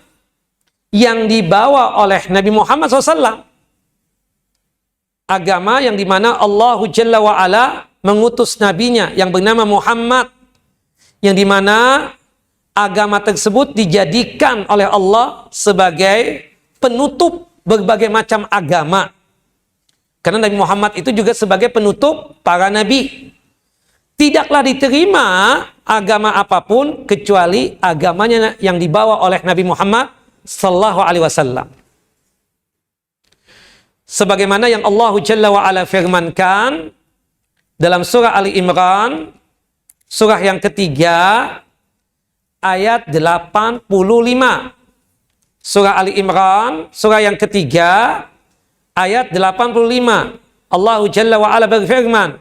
yang dibawa oleh Nabi Muhammad SAW. Agama yang dimana Allah Jalla wa'ala mengutus nabinya yang bernama Muhammad, yang dimana agama tersebut dijadikan oleh Allah sebagai penutup berbagai macam agama. Karena Nabi Muhammad itu juga sebagai penutup para nabi. Tidaklah diterima agama apapun kecuali agamanya yang dibawa oleh Nabi Muhammad sallallahu alaihi wasallam. Sebagaimana yang Allah Jalla wa Ala firmankan dalam surah Ali Imran, surah yang ketiga, ayat 85. Surah Ali Imran, surah yang ketiga, ayat 85. Allah Jalla wa Ala berfirman,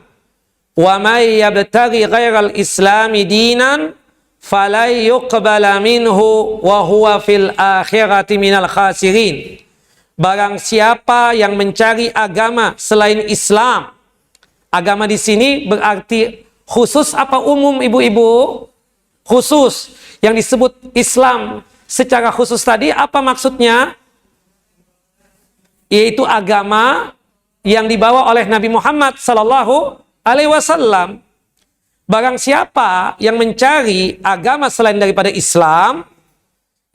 "Wa may yabtaghi ghairal islami dinan falai yuqbala minhu wa huwa fil akhirati minal khasirin." Barang siapa yang mencari agama selain Islam, agama di sini berarti khusus apa umum, ibu-ibu? Khusus. Yang disebut Islam secara khusus tadi apa maksudnya? Yaitu agama yang dibawa oleh Nabi Muhammad sallallahu alaihi wasallam. Barang siapa yang mencari agama selain daripada Islam,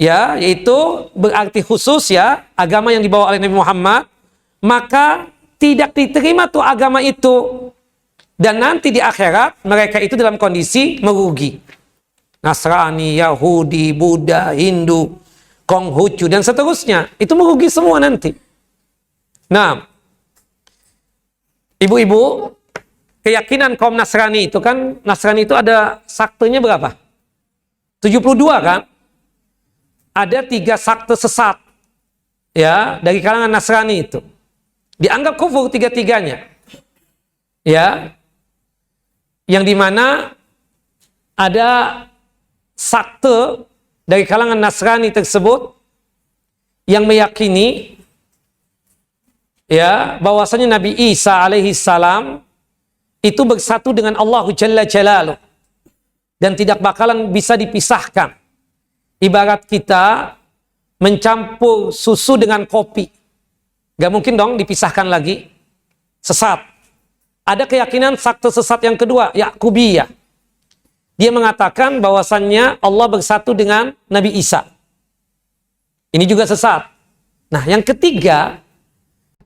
ya, yaitu berarti khusus ya, agama yang dibawa oleh Nabi Muhammad, maka tidak diterima tuh agama itu. Dan nanti di akhirat mereka itu dalam kondisi merugi. Nasrani, Yahudi, Buddha, Hindu, Konghucu dan seterusnya, itu merugi semua nanti. Nah, ibu-ibu, keyakinan kaum Nasrani itu kan, Nasrani itu ada saktenya berapa? 72 kan? Ada 3 sakte sesat ya dari kalangan Nasrani itu. Dianggap kufur 3-tiganya. Ya. Yang dimana ada sakte dari kalangan Nasrani tersebut yang meyakini ya bahwasanya Nabi Isa alaihi salam itu bersatu dengan Allah Jalla Jalaluh dan tidak bakalan bisa dipisahkan. Ibarat kita mencampur susu dengan kopi. Gak mungkin dong dipisahkan lagi. Sesat. Ada keyakinan sakte sesat yang kedua, Yakubiyah. Dia mengatakan bahwasannya Allah bersatu dengan Nabi Isa. Ini juga sesat. Nah, yang ketiga,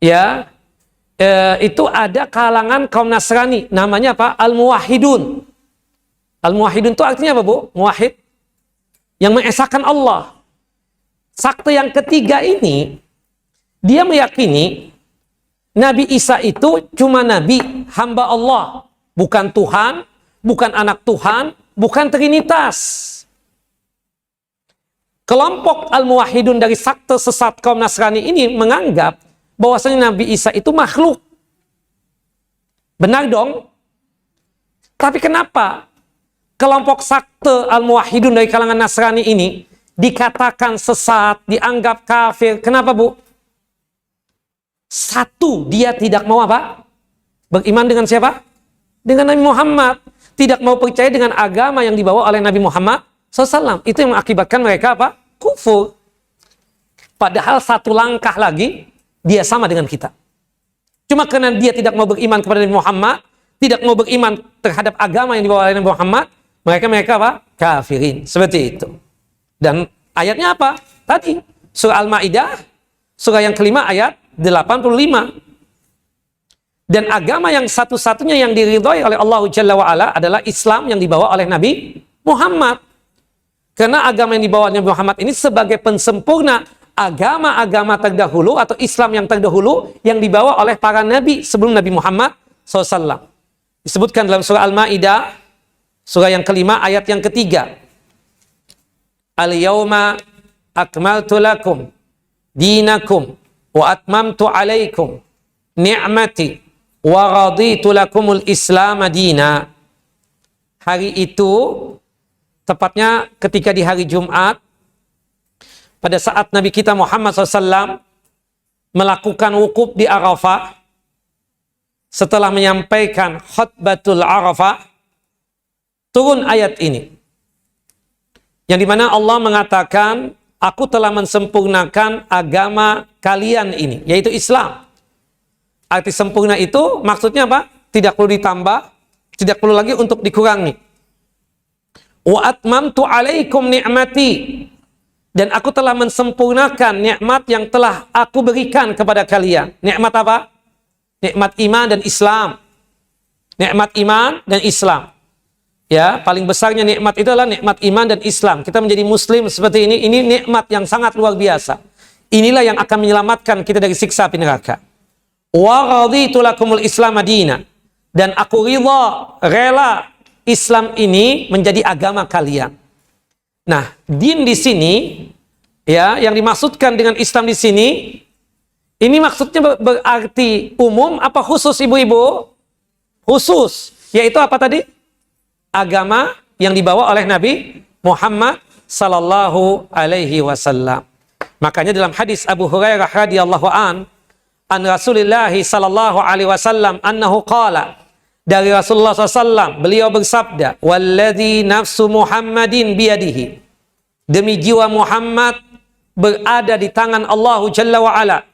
ya, itu ada kalangan kaum Nasrani. Namanya apa? Al-Muwahhidun. Al-Muwahhidun itu artinya apa, Bu? Muwahhid. Yang mengesahkan Allah. Sakte yang ketiga ini, dia meyakini Nabi Isa itu cuma Nabi, hamba Allah. Bukan Tuhan, bukan anak Tuhan, bukan Trinitas. Kelompok Al-Muwahhidun dari sakte sesat kaum Nasrani ini menganggap bahwasanya Nabi Isa itu makhluk. Benar dong? Tapi kenapa kelompok sakte Al-Muwahhidun dari kalangan Nasrani ini dikatakan sesat, dianggap kafir? Kenapa, Bu? Satu, dia tidak mau apa? Beriman dengan siapa? Dengan Nabi Muhammad. Tidak mau percaya dengan agama yang dibawa oleh Nabi Muhammad SAW. Itu yang mengakibatkan mereka apa? Kufur. Padahal satu langkah lagi, dia sama dengan kita. Cuma karena dia tidak mau beriman kepada Nabi Muhammad, tidak mau beriman terhadap agama yang dibawa oleh Nabi Muhammad, mereka apa? Kafirin. Seperti itu. Dan ayatnya apa? Tadi. Surah Al-Ma'idah. Surah yang kelima ayat 85. Dan agama yang satu-satunya yang diridhoi oleh Allah Jalla wa'ala adalah Islam yang dibawa oleh Nabi Muhammad. Karena agama yang dibawa oleh Nabi Muhammad ini sebagai pensempurna agama-agama terdahulu atau Islam yang terdahulu yang dibawa oleh para nabi sebelum Nabi Muhammad SAW. Disebutkan dalam surah Al-Ma'idah. Surah yang kelima, ayat yang ketiga. Al-yawma akmaltu lakum dinakum wa atmamtu alaikum ni'mati wa raditu lakumul islam dina. Hari itu, tepatnya ketika di hari Jumat, pada saat Nabi kita Muhammad SAW melakukan wukuf di Arafah, setelah menyampaikan khutbatul Arafah, turun ayat ini. Yang dimana Allah mengatakan, aku telah mensempurnakan agama kalian ini, yaitu Islam. Arti sempurna itu maksudnya apa? Tidak perlu ditambah, tidak perlu lagi untuk dikurangi. Wa atmamtu alaikum ni'mati. Dan aku telah mensempurnakan nikmat yang telah aku berikan kepada kalian. Nikmat apa? Nikmat iman dan Islam. Nikmat iman dan Islam. Ya, paling besarnya nikmat itu adalah nikmat iman dan Islam. Kita menjadi muslim seperti ini nikmat yang sangat luar biasa. Inilah yang akan menyelamatkan kita dari siksa api neraka. Wa raditu lakumul Islam madina. Dan aku rela Islam ini menjadi agama kalian. Nah, din di sini, ya, yang dimaksudkan dengan Islam di sini, ini maksudnya berarti umum apa khusus, ibu-ibu? Khusus, yaitu apa tadi? Agama yang dibawa oleh Nabi Muhammad sallallahu alaihi wasallam. Makanya dalam hadis Abu Hurairah radhiyallahu an Rasulullah sallallahu alaihi wasallam annahu qala, dari Rasulullah SAW, beliau bersabda, "Walladzi nafsu Muhammadin biyadihi." Demi jiwa Muhammad berada di tangan Allahu Jalla wa'ala.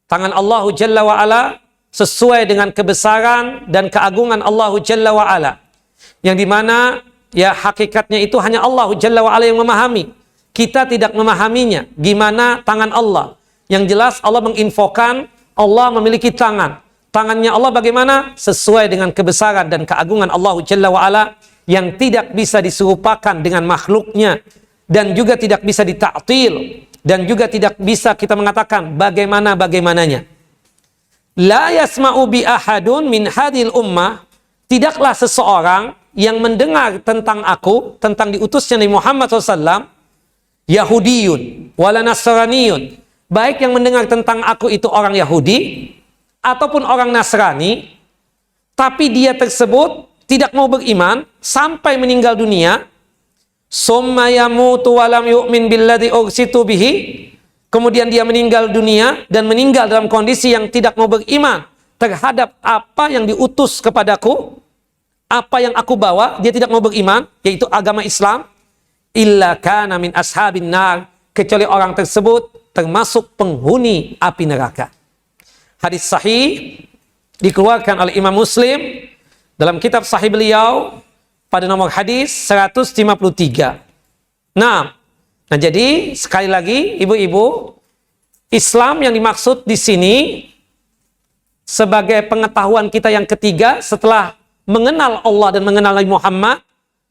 Tangan Allahu Jalla wa'ala sesuai dengan kebesaran dan keagungan Allahu Jalla wa'ala. Yang dimana, ya, hakikatnya itu hanya Allahu Jalla wa'ala yang memahami. Kita tidak memahaminya. Gimana tangan Allah? Yang jelas Allah menginfokan, Allah memiliki tangan. Tangannya Allah bagaimana? Sesuai dengan kebesaran dan keagungan Allah Jalla wa'ala yang tidak bisa diserupakan dengan makhluknya dan juga tidak bisa dita'til dan juga tidak bisa kita mengatakan bagaimananya. La yasma'u bi ahadun min hadhil ummah, tidaklah seseorang yang mendengar tentang aku, tentang diutusnya Nabi Muhammad SAW, Yahudiyun wala Nasraniyun, baik yang mendengar tentang aku itu orang Yahudi ataupun orang Nasrani, tapi dia tersebut tidak mau beriman sampai meninggal dunia, summa yamutu wa lam yu'min billadzi ursitu bihi, kemudian dia meninggal dunia dan meninggal dalam kondisi yang tidak mau beriman terhadap apa yang diutus kepadaku, apa yang aku bawa, dia tidak mau beriman, yaitu agama Islam, illa kana min ashabin nar, kecuali orang tersebut termasuk penghuni api neraka. Hadis sahih dikeluarkan oleh Imam Muslim dalam kitab sahih beliau pada nomor hadis 153. Nah, jadi sekali lagi ibu-ibu, Islam yang dimaksud di sini sebagai pengetahuan kita yang ketiga setelah mengenal Allah dan mengenal Nabi Muhammad,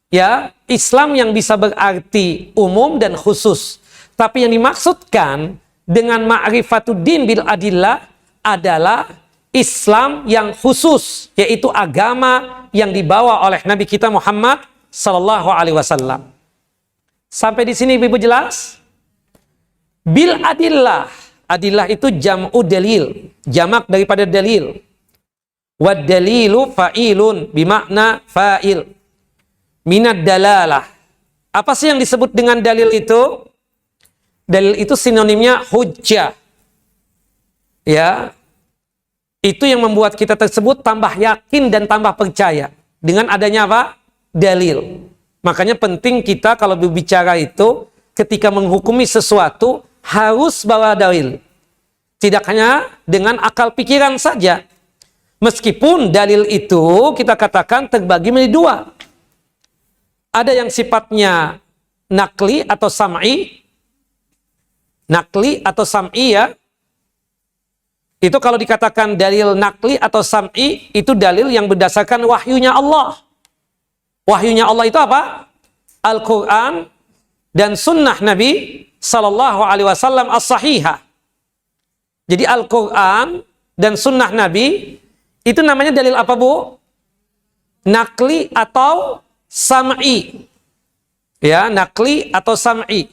ya, Islam yang bisa berarti umum dan khusus. Tapi yang dimaksudkan dengan ma'rifatuddin bil adillah adalah Islam yang khusus, yaitu agama yang dibawa oleh Nabi kita Muhammad sallallahu alaihi wasallam. Sampai di sini ibu jelas? Bil adillah. Adillah itu jam'u dalil, jamak daripada dalil. Wad dalilu fa'ilun bimakna fa'il. Minad dalalah. Apa sih yang disebut dengan dalil itu? Dalil itu sinonimnya hujjah. Ya, itu yang membuat kita tersebut tambah yakin dan tambah percaya dengan adanya apa? Dalil. Makanya penting kita kalau berbicara itu ketika menghukumi sesuatu harus bawa dalil. Tidak hanya dengan akal pikiran saja. Meskipun dalil itu kita katakan terbagi menjadi dua. Ada yang sifatnya nakli atau sam'i. Nakli atau sam'i, ya. Itu kalau dikatakan dalil nakli atau sam'i, itu dalil yang berdasarkan wahyunya Allah. Wahyunya Allah itu apa? Al-Quran dan sunnah Nabi sallallahu alaihi wasallam as-sahihah. Jadi Al-Quran dan sunnah Nabi itu namanya dalil apa, Bu? Nakli atau sam'i. Ya, nakli atau sam'i.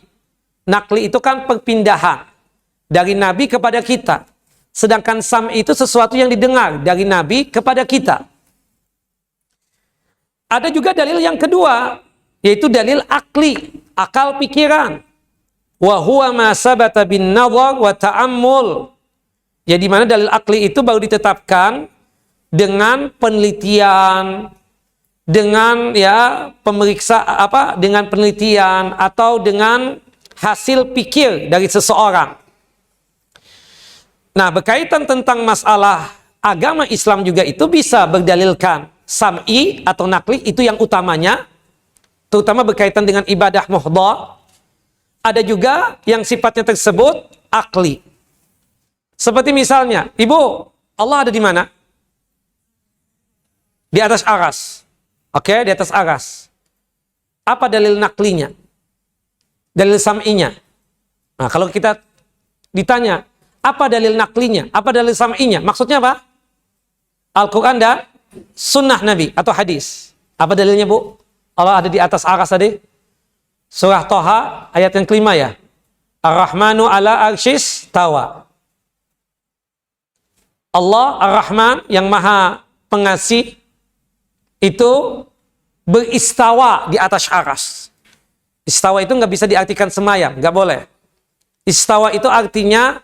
Nakli itu kan perpindahan dari Nabi kepada kita. Sedangkan sam'i itu sesuatu yang didengar dari Nabi kepada kita. Ada juga dalil yang kedua, yaitu dalil akli, akal pikiran. wa huwa ma sabata bin nadhar wa ta'ammul. Ya, di mana dalil akli itu baru ditetapkan dengan penelitian, dengan dengan penelitian atau dengan hasil pikir dari seseorang. Nah, berkaitan tentang masalah agama Islam juga itu bisa berdalilkan sam'i atau nakli, itu yang utamanya, terutama berkaitan dengan ibadah muhdhar. Ada juga yang sifatnya tersebut akli. Seperti misalnya, Ibu, Allah ada di mana? Di atas aras. Oke, di atas aras. Apa dalil naklinya? Dalil sam'inya? Nah, kalau kita ditanya, apa dalil naklinya? Apa dalil sam'inya? Maksudnya apa? Al-Quran dan sunnah Nabi atau hadis. Apa dalilnya, Bu? Allah ada di atas aras tadi? Surah Thaha ayat yang kelima ya. Ar-Rahmanu ala arsyis tawa. Allah Ar-Rahman yang maha pengasih itu beristawa di atas aras. Istawa itu nggak bisa diartikan semayam, nggak boleh. Istawa itu artinya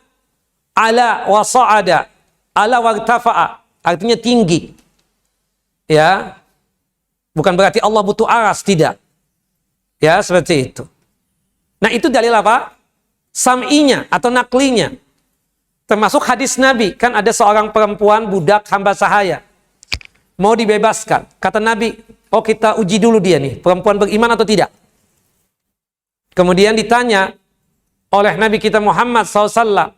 ala wa sa'ada, ala wa irtafa'a, artinya tinggi. Ya. Bukan berarti Allah butuh aras, tidak. Ya, seperti itu. Nah, itu dalil apa? Sam'inya atau naklinya. Termasuk hadis Nabi. Kan ada seorang perempuan budak hamba sahaya. Mau dibebaskan. Kata Nabi, oh kita uji dulu dia nih. Perempuan beriman atau tidak? Kemudian ditanya oleh Nabi kita Muhammad SAW.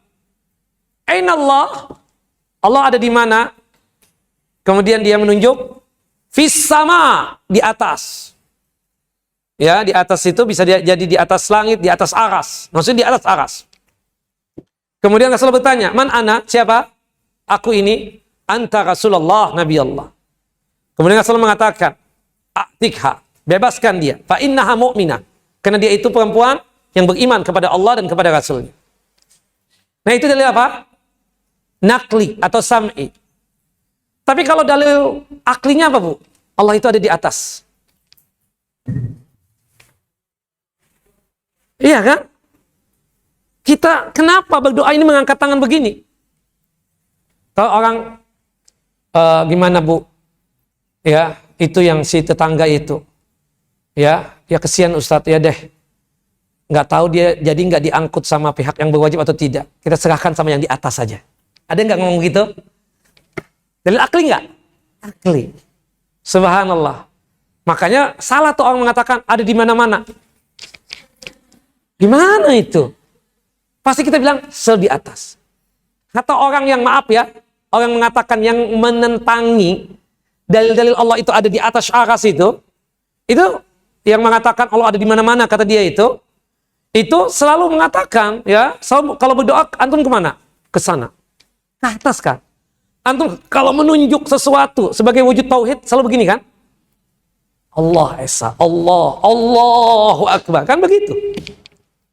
Aina Allah? Allah ada di mana? Kemudian dia menunjuk. Fis sama, di atas. Ya, di atas itu bisa jadi di atas langit, di atas aras. Maksudnya di atas aras. Kemudian Rasulullah bertanya, man ana? Siapa? Aku ini. Anta Rasulullah, Nabi Allah. Kemudian Rasulullah mengatakan, a'tikha, bebaskan dia. Fa innaha mu'minah. Karena dia itu perempuan yang beriman kepada Allah dan kepada Rasulnya. Nah, itu dalil apa? Nakli atau sam'i. Tapi kalau dalil aklinya apa, Bu? Allah itu ada di atas. Iya kan? Kita kenapa berdoa ini mengangkat tangan begini? Kalau orang gimana, Bu? Ya, itu yang si tetangga itu. Ya kesian Ustadz, ya deh. Nggak tahu dia jadi nggak diangkut sama pihak yang berwajib atau tidak. Kita serahkan sama yang di atas saja. Ada nggak ngomong gitu? Dalil akli nggak? Akli. Subhanallah. Makanya salah tuh orang mengatakan ada di mana-mana. Gimana itu? Pasti kita bilang di atas. Atau orang yang maaf ya, orang mengatakan yang menentangi dalil-dalil Allah itu ada di atas aras itu yang mengatakan Allah ada di mana-mana kata dia itu selalu mengatakan ya, selalu, kalau berdoa antum kemana? Ke sana, ke atas kan? Antum kalau menunjuk sesuatu sebagai wujud tauhid selalu begini kan? Allah Esa, Allah, Allahu Akbar, kan begitu?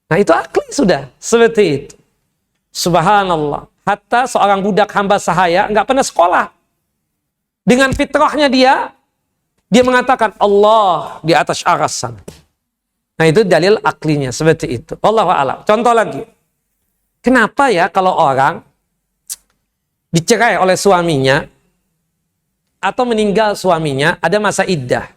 Nah, itu akli sudah seperti itu. Subhanallah. Hatta seorang budak hamba sahaya nggak pernah sekolah. Dengan fitrahnya dia mengatakan Allah di atas aras sana. Nah, itu dalil aklinya seperti itu. Wallahu a'lam. Contoh lagi. Kenapa ya kalau orang dicerai oleh suaminya atau meninggal suaminya ada masa iddah?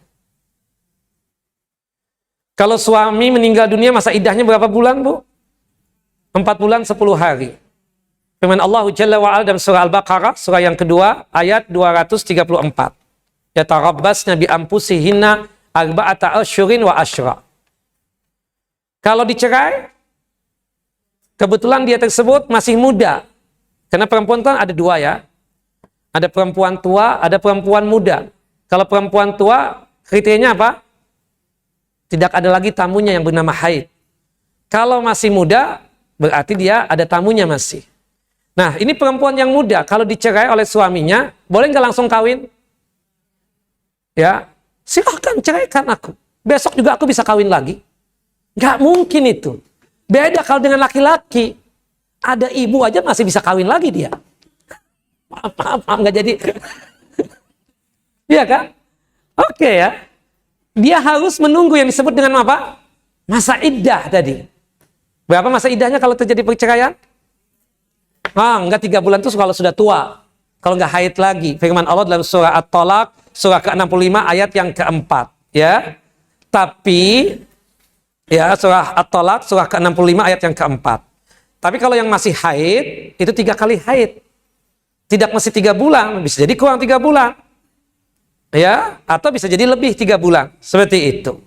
Kalau suami meninggal dunia, masa iddahnya berapa bulan, Bu? 4 bulan 10 hari. Firman Allah Jalla wa'ala dalam surah Al-Baqarah, surah yang kedua, ayat 234. Yatarabbasna bi anfusihinna arba'ata asyhurin wa asyra. Kalau dicerai, kebetulan dia tersebut masih muda. Karena perempuan kan ada dua ya. Ada perempuan tua, ada perempuan muda. Kalau perempuan tua, kriterianya apa? Tidak ada lagi tamunya yang bernama haid. Kalau masih muda, berarti dia ada tamunya masih. Nah, ini perempuan yang muda, kalau dicerai oleh suaminya, boleh nggak langsung kawin? Ya, silahkan ceraikan aku. Besok juga aku bisa kawin lagi. Nggak mungkin itu. Beda kalau dengan laki-laki. Ada ibu aja masih bisa kawin lagi dia. Maaf, nggak jadi. Iya kan? Oke ya. Dia harus menunggu yang disebut dengan apa? Masa iddah tadi. Berapa masa iddahnya kalau terjadi perceraian? Enggak 3 bulan itu kalau sudah tua. Kalau nggak haid lagi. Firman Allah dalam surah At-Tolak, surah ke-65 ayat yang keempat. Ya. Tapi, ya surah At-Tolak, surah ke-65 ayat yang keempat. Tapi kalau yang masih haid, itu 3 kali haid. Tidak mesti 3 bulan, bisa jadi kurang 3 bulan. Ya, atau bisa jadi lebih 3 bulan. Seperti itu.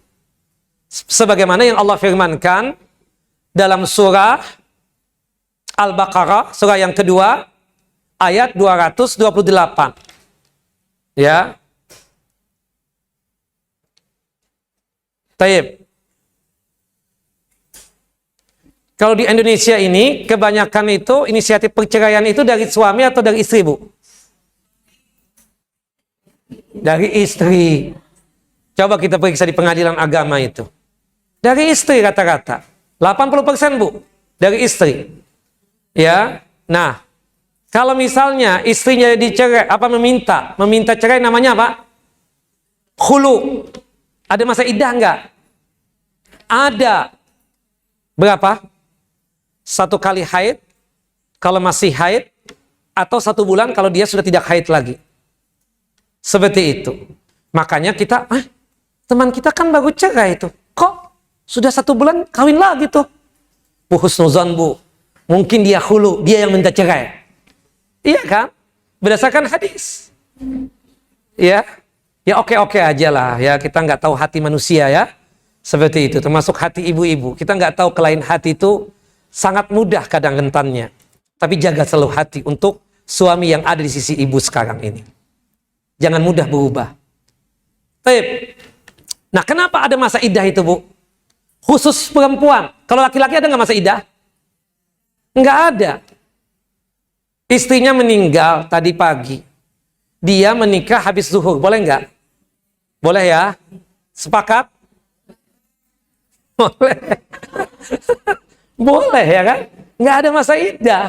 Sebagaimana yang Allah firmankan dalam surah Al-Baqarah, surah yang kedua, ayat 228. Ya. Taib. Kalau di Indonesia ini, kebanyakan itu inisiatif perceraian itu dari suami atau dari istri, Bu? Dari istri. Coba kita periksa di pengadilan agama itu. Dari istri rata-rata. 80%, Bu, dari istri. Ya. Nah, kalau misalnya istrinya dicerai, meminta cerai, namanya apa? Khulu. Ada masa iddah enggak? Ada. Berapa? 1 kali haid, kalau masih haid, atau 1 bulan kalau dia sudah tidak haid lagi. Seperti itu. Makanya kita, teman kita kan baru cerai itu. Kok sudah 1 bulan kawin lagi tuh? Bu husnuzon, Bu. Mungkin dia khulu, dia yang minta cerai. Iya kan? Berdasarkan hadis. Ya, ya oke-oke aja lah. Ya, kita nggak tahu hati manusia ya. Seperti itu. Termasuk hati ibu-ibu. Kita nggak tahu kelain hati itu sangat mudah kadang rentannya. Tapi jaga selalu hati untuk suami yang ada di sisi ibu sekarang ini. Jangan mudah berubah. Baik. Nah, kenapa ada masa iddah itu, Bu? Khusus perempuan. Kalau laki-laki ada nggak masa iddah? Nggak ada. Istrinya meninggal tadi pagi. Dia menikah habis zuhur. Boleh nggak? Boleh ya? Sepakat? Boleh. Boleh ya kan? Nggak ada masa iddah.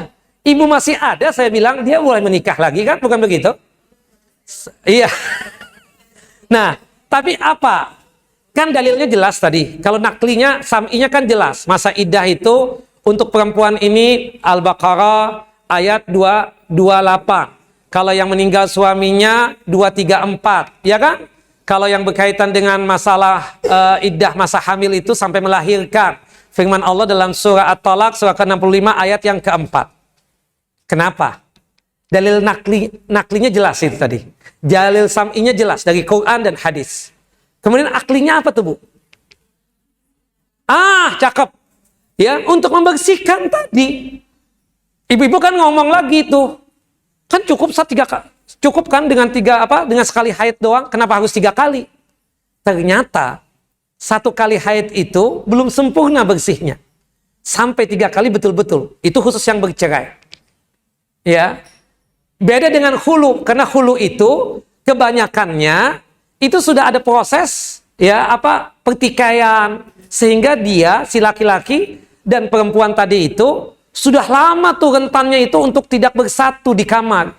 Ibu masih ada, saya bilang dia boleh menikah lagi kan? Bukan begitu? Iya. Nah, tapi apa? Kan dalilnya jelas tadi. Kalau naklinya, sam'inya kan jelas. Masa iddah itu untuk perempuan ini Al-Baqarah ayat 228. Kalau yang meninggal suaminya 234, ya kan? Kalau yang berkaitan dengan masalah iddah masa hamil itu sampai melahirkan. Firman Allah dalam surah At-Talaq surah ke-65 ayat yang keempat. Kenapa? Dalil naklinya jelas itu tadi. Dalil sam'inya jelas dari Quran dan hadis. Kemudian aklinya apa tuh, Bu? Cakep. Ya, untuk membersihkan tadi. Ibu-ibu kan ngomong lagi tuh. Kan cukup kan dengan dengan sekali haid doang, kenapa harus 3 kali? Ternyata 1 kali haid itu belum sempurna bersihnya. Sampai 3 kali betul-betul. Itu khusus yang bercerai. Ya. Beda dengan hulu, karena hulu itu kebanyakannya itu sudah ada proses pertikaian, sehingga dia si laki-laki dan perempuan tadi itu sudah lama tuh rentannya itu untuk tidak bersatu di kamar.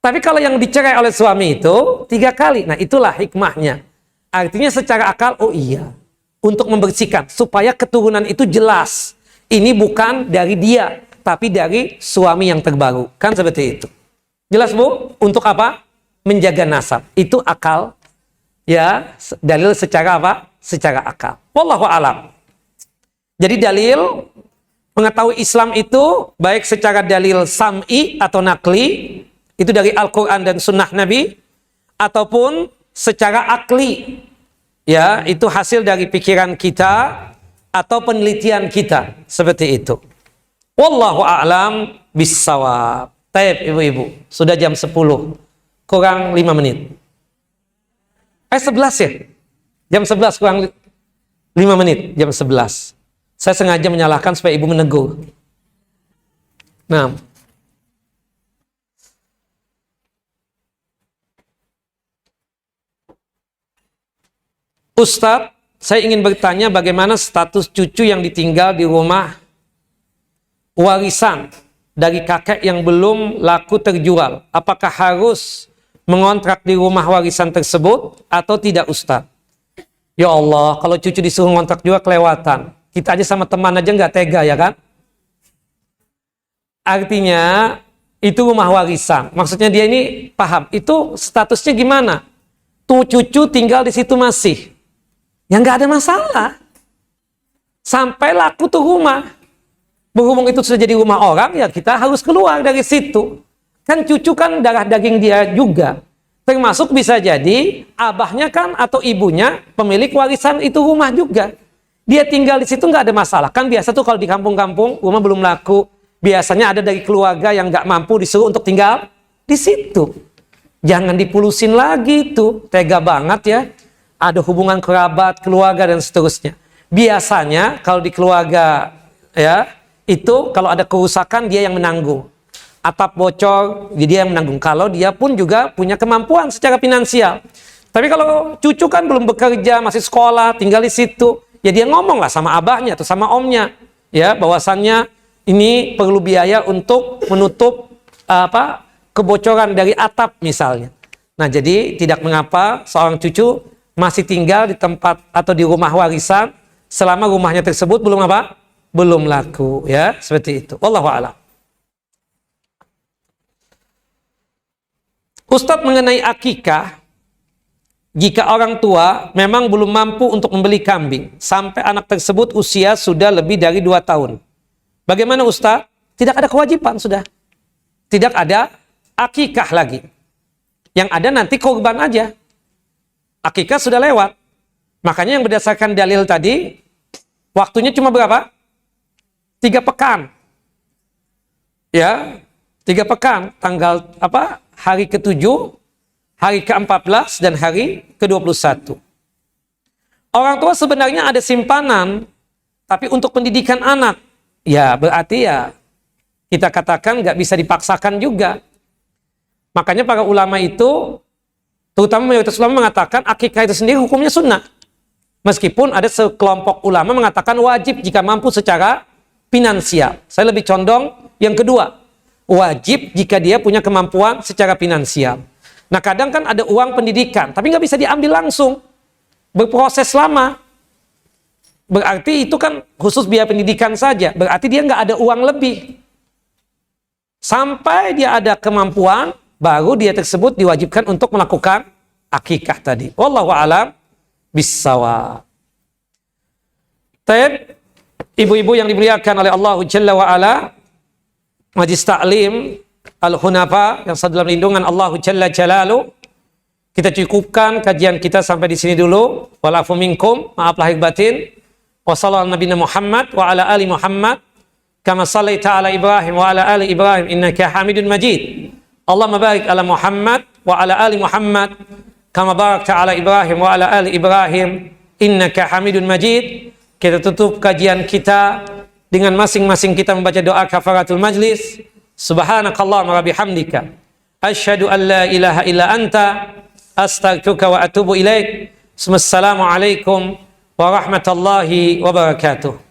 Tapi kalau yang dicerai oleh suami itu 3 kali. Nah, itulah hikmahnya. Artinya secara akal, oh iya, untuk membersihkan supaya keturunan itu jelas. Ini bukan dari dia, tapi dari suami yang terbaru. Kan seperti itu. Jelas, Bu? Untuk apa? Menjaga nasab. Itu akal. Ya, dalil secara apa? Secara akal. Wallahu a'lam. Jadi dalil mengetahui Islam itu baik secara dalil sam'i atau nakli, itu dari Al-Quran dan Sunnah Nabi, ataupun secara akli, ya, itu hasil dari pikiran kita atau penelitian kita, seperti itu. Wallahu a'lam bissawab. Taib, ibu-ibu, sudah jam 10 kurang 5 menit. 11 ya? Jam 11 kurang 5 menit, jam 11. Saya sengaja menyalahkan supaya ibu menegur. Nah, Ustadz, saya ingin bertanya bagaimana status cucu yang ditinggal di rumah warisan dari kakek yang belum laku terjual. Apakah harus mengontrak di rumah warisan tersebut atau tidak, Ustadz? Ya Allah, kalau cucu disuruh ngontrak juga kelewatan. Kita aja sama teman aja nggak tega ya kan? Artinya itu rumah warisan. Maksudnya dia ini paham. Itu statusnya gimana? Tuh cucu tinggal di situ masih. Ya nggak ada masalah. Sampai laku tuh rumah. Berhubung itu sudah jadi rumah orang, ya kita harus keluar dari situ. Kan cucu kan darah daging dia juga. Termasuk bisa jadi abahnya kan atau ibunya pemilik warisan itu rumah juga. Dia tinggal di situ nggak ada masalah. Kan biasa tuh kalau di kampung-kampung rumah belum laku, biasanya ada dari keluarga yang nggak mampu disuruh untuk tinggal di situ. Jangan dipulusin lagi tuh, tega banget ya. Ada hubungan kerabat, keluarga dan seterusnya. Biasanya kalau di keluarga ya itu kalau ada kerusakan dia yang menanggung. Atap bocor, dia yang menanggung. Kalau dia pun juga punya kemampuan secara finansial. Tapi kalau cucu kan belum bekerja, masih sekolah, tinggal di situ, ya dia ngomong lah sama abahnya atau sama omnya, ya bahwasannya ini perlu biaya untuk menutup kebocoran dari atap misalnya. Nah jadi tidak mengapa seorang cucu masih tinggal di tempat atau di rumah warisan selama rumahnya tersebut belum apa? Belum laku, ya seperti itu. Wallahu a'lam. Ustadz, mengenai akikah, jika orang tua memang belum mampu untuk membeli kambing sampai anak tersebut usia sudah lebih dari 2 tahun, bagaimana Ustadz? Tidak ada kewajiban sudah, tidak ada akikah lagi. Yang ada nanti korban aja. Akikah sudah lewat. Makanya yang berdasarkan dalil tadi, waktunya cuma berapa? 3 pekan. Ya, 3 pekan. Tanggal hari ke-7, hari ke-14, dan hari ke-21. Orang tua sebenarnya ada simpanan, tapi untuk pendidikan anak, ya berarti ya kita katakan nggak bisa dipaksakan juga. Makanya para ulama itu, terutama mayoritas ulama mengatakan akikah itu sendiri hukumnya sunnah. Meskipun ada sekelompok ulama mengatakan wajib jika mampu secara finansial. Saya lebih condong yang kedua. Wajib jika dia punya kemampuan secara finansial. Nah kadang kan ada uang pendidikan, tapi nggak bisa diambil langsung. Berproses lama. Berarti itu kan khusus biaya pendidikan saja. Berarti dia nggak ada uang lebih. Sampai dia ada kemampuan, baru dia tersebut diwajibkan untuk melakukan akikah tadi. Wallahu a'lam bissawab. Taib, ibu-ibu yang dimuliakan oleh Allah Jalla wa Ala, Majlis Ta'lim Al-Hunafa yang sedang dalam lindungan Allah Jalla Jalalu, kita cukupkan kajian kita sampai di sini dulu. Walafu minkum, maaf lahir batin. Wassallallahu nabiyana Muhammad wa ala ali Muhammad kama sallaita ala Ibrahim wa ala ali Ibrahim innaka Hamidun Majid. Allahumma barik ala Muhammad wa ala ali Muhammad kama barakta ala Ibrahim wa ala ali Ibrahim innaka Hamidun Majid. Kita tutup kajian kita dengan masing-masing kita membaca doa kafaratul majlis. Subhanakallahumma wa bihamdika asyhadu an la ilaha illa anta astaghfiruka wa atubu ilaik. Wassalamu alaikum warahmatullahi wabarakatuh.